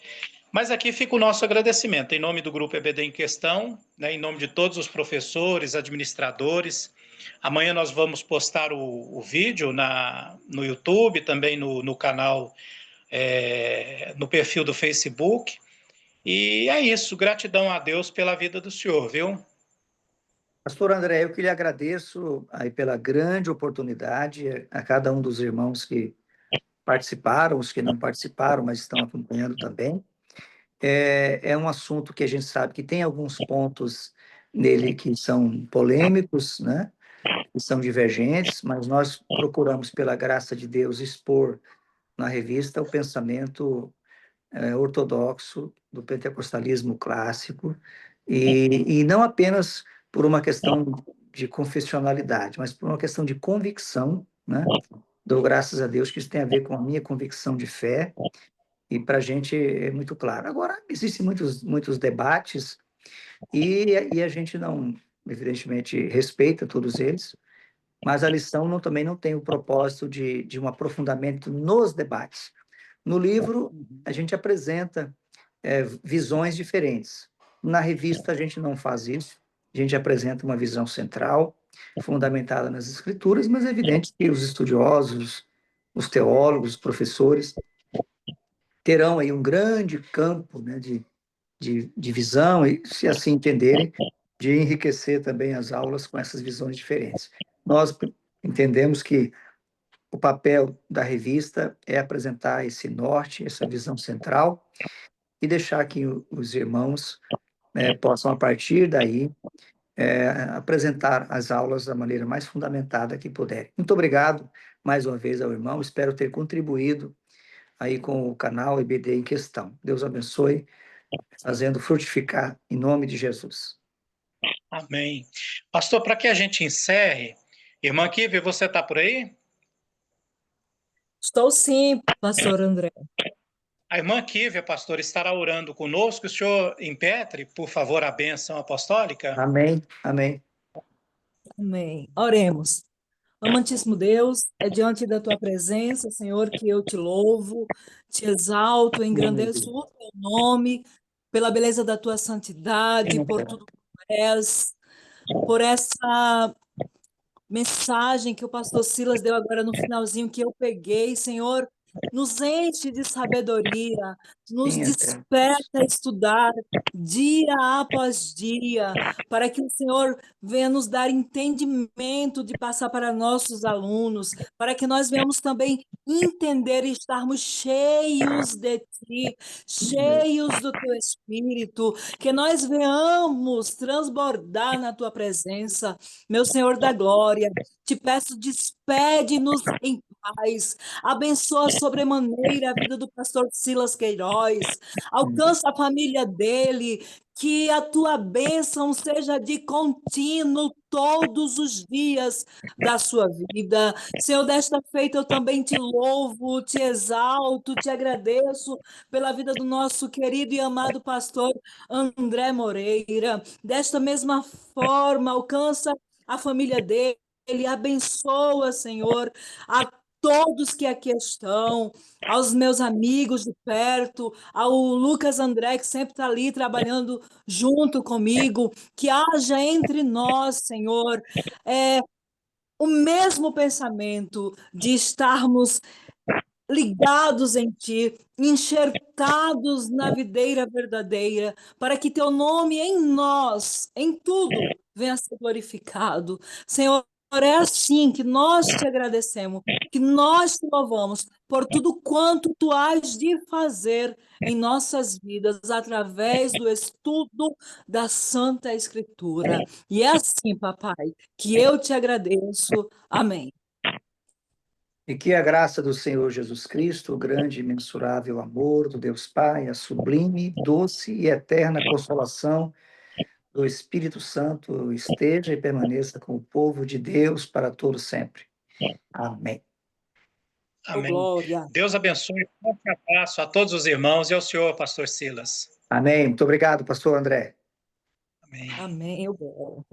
Mas aqui fica o nosso agradecimento, em nome do Grupo EBD em Questão, né, em nome de todos os professores, administradores. Amanhã nós vamos postar o vídeo no YouTube, também no canal, no perfil do Facebook. E é isso, gratidão a Deus pela vida do senhor, viu? Pastor André, eu que lhe agradeço aí pela grande oportunidade, a cada um dos irmãos que participaram, os que não participaram, mas estão acompanhando também. É um assunto que a gente sabe que tem alguns pontos nele que são polêmicos, né? Que são divergentes, mas nós procuramos, pela graça de Deus, expor na revista o pensamento ortodoxo do pentecostalismo clássico, e não apenas por uma questão de confessionalidade, mas por uma questão de convicção, né? Dou graças a Deus que isso tem a ver com a minha convicção de fé, e para a gente é muito claro. Agora, existem muitos debates, e a gente não, evidentemente, respeita todos eles, mas a lição também não tem o propósito de um aprofundamento nos debates. No livro, a gente apresenta visões diferentes. Na revista, a gente não faz isso. A gente apresenta uma visão central, fundamentada nas escrituras, mas é evidente que os estudiosos, os teólogos, os professores, terão aí um grande campo, né, de visão e, se assim entenderem, de enriquecer também as aulas com essas visões diferentes. Nós entendemos que o papel da revista é apresentar esse norte, essa visão central, e deixar que os irmãos possam, a partir daí, apresentar as aulas da maneira mais fundamentada que puderem. Muito obrigado mais uma vez ao irmão, espero ter contribuído aí com o canal EBD em questão. Deus abençoe, fazendo frutificar em nome de Jesus. Amém. Pastor, para que a gente encerre, irmã Kive, você está por aí? Estou sim, pastor André. A irmã Kive, pastor, estará orando conosco. O senhor impetre, por favor, a bênção apostólica? Amém, amém. Amém. Oremos. Amantíssimo Deus, é diante da tua presença, Senhor, que eu te louvo, te exalto, engrandeço o teu nome, pela beleza da tua santidade, por tudo que tu és, por essa mensagem que o pastor Silas deu agora no finalzinho, que eu peguei, Senhor, nos enche de sabedoria, nos Sim, desperta a estudar dia após dia, para que o Senhor venha nos dar entendimento de passar para nossos alunos, para que nós venhamos também entender e estarmos cheios de Ti, cheios do Teu Espírito, que nós venhamos transbordar na Tua presença, meu Senhor da glória. Te peço, despede-nos em paz. Abençoa sobremaneira a vida do pastor Silas Queiroz. Alcança a família dele. Que a tua bênção seja de contínuo todos os dias da sua vida. Senhor, desta feita eu também te louvo, te exalto, te agradeço pela vida do nosso querido e amado pastor André Moreira. Desta mesma forma, alcança a família dele, abençoa, Senhor, a todos que aqui estão, aos meus amigos de perto, ao Lucas André, que sempre está ali trabalhando junto comigo, que haja entre nós, Senhor, o mesmo pensamento de estarmos ligados em ti, enxertados na videira verdadeira, para que teu nome em nós, em tudo, venha a ser glorificado. Senhor, é assim que nós te agradecemos, que nós te louvamos por tudo quanto tu has de fazer em nossas vidas, através do estudo da Santa Escritura. E é assim, papai, que eu te agradeço. Amém. E que a graça do Senhor Jesus Cristo, o grande e imensurável amor do Deus Pai, a sublime, doce e eterna consolação do Espírito Santo esteja e permaneça com o povo de Deus para todo sempre. Amém. Oh, Amém. glória. Deus abençoe. Um forte abraço a todos os irmãos e ao senhor, pastor Silas. Amém. Muito obrigado, pastor André. Amém. Amém. Eu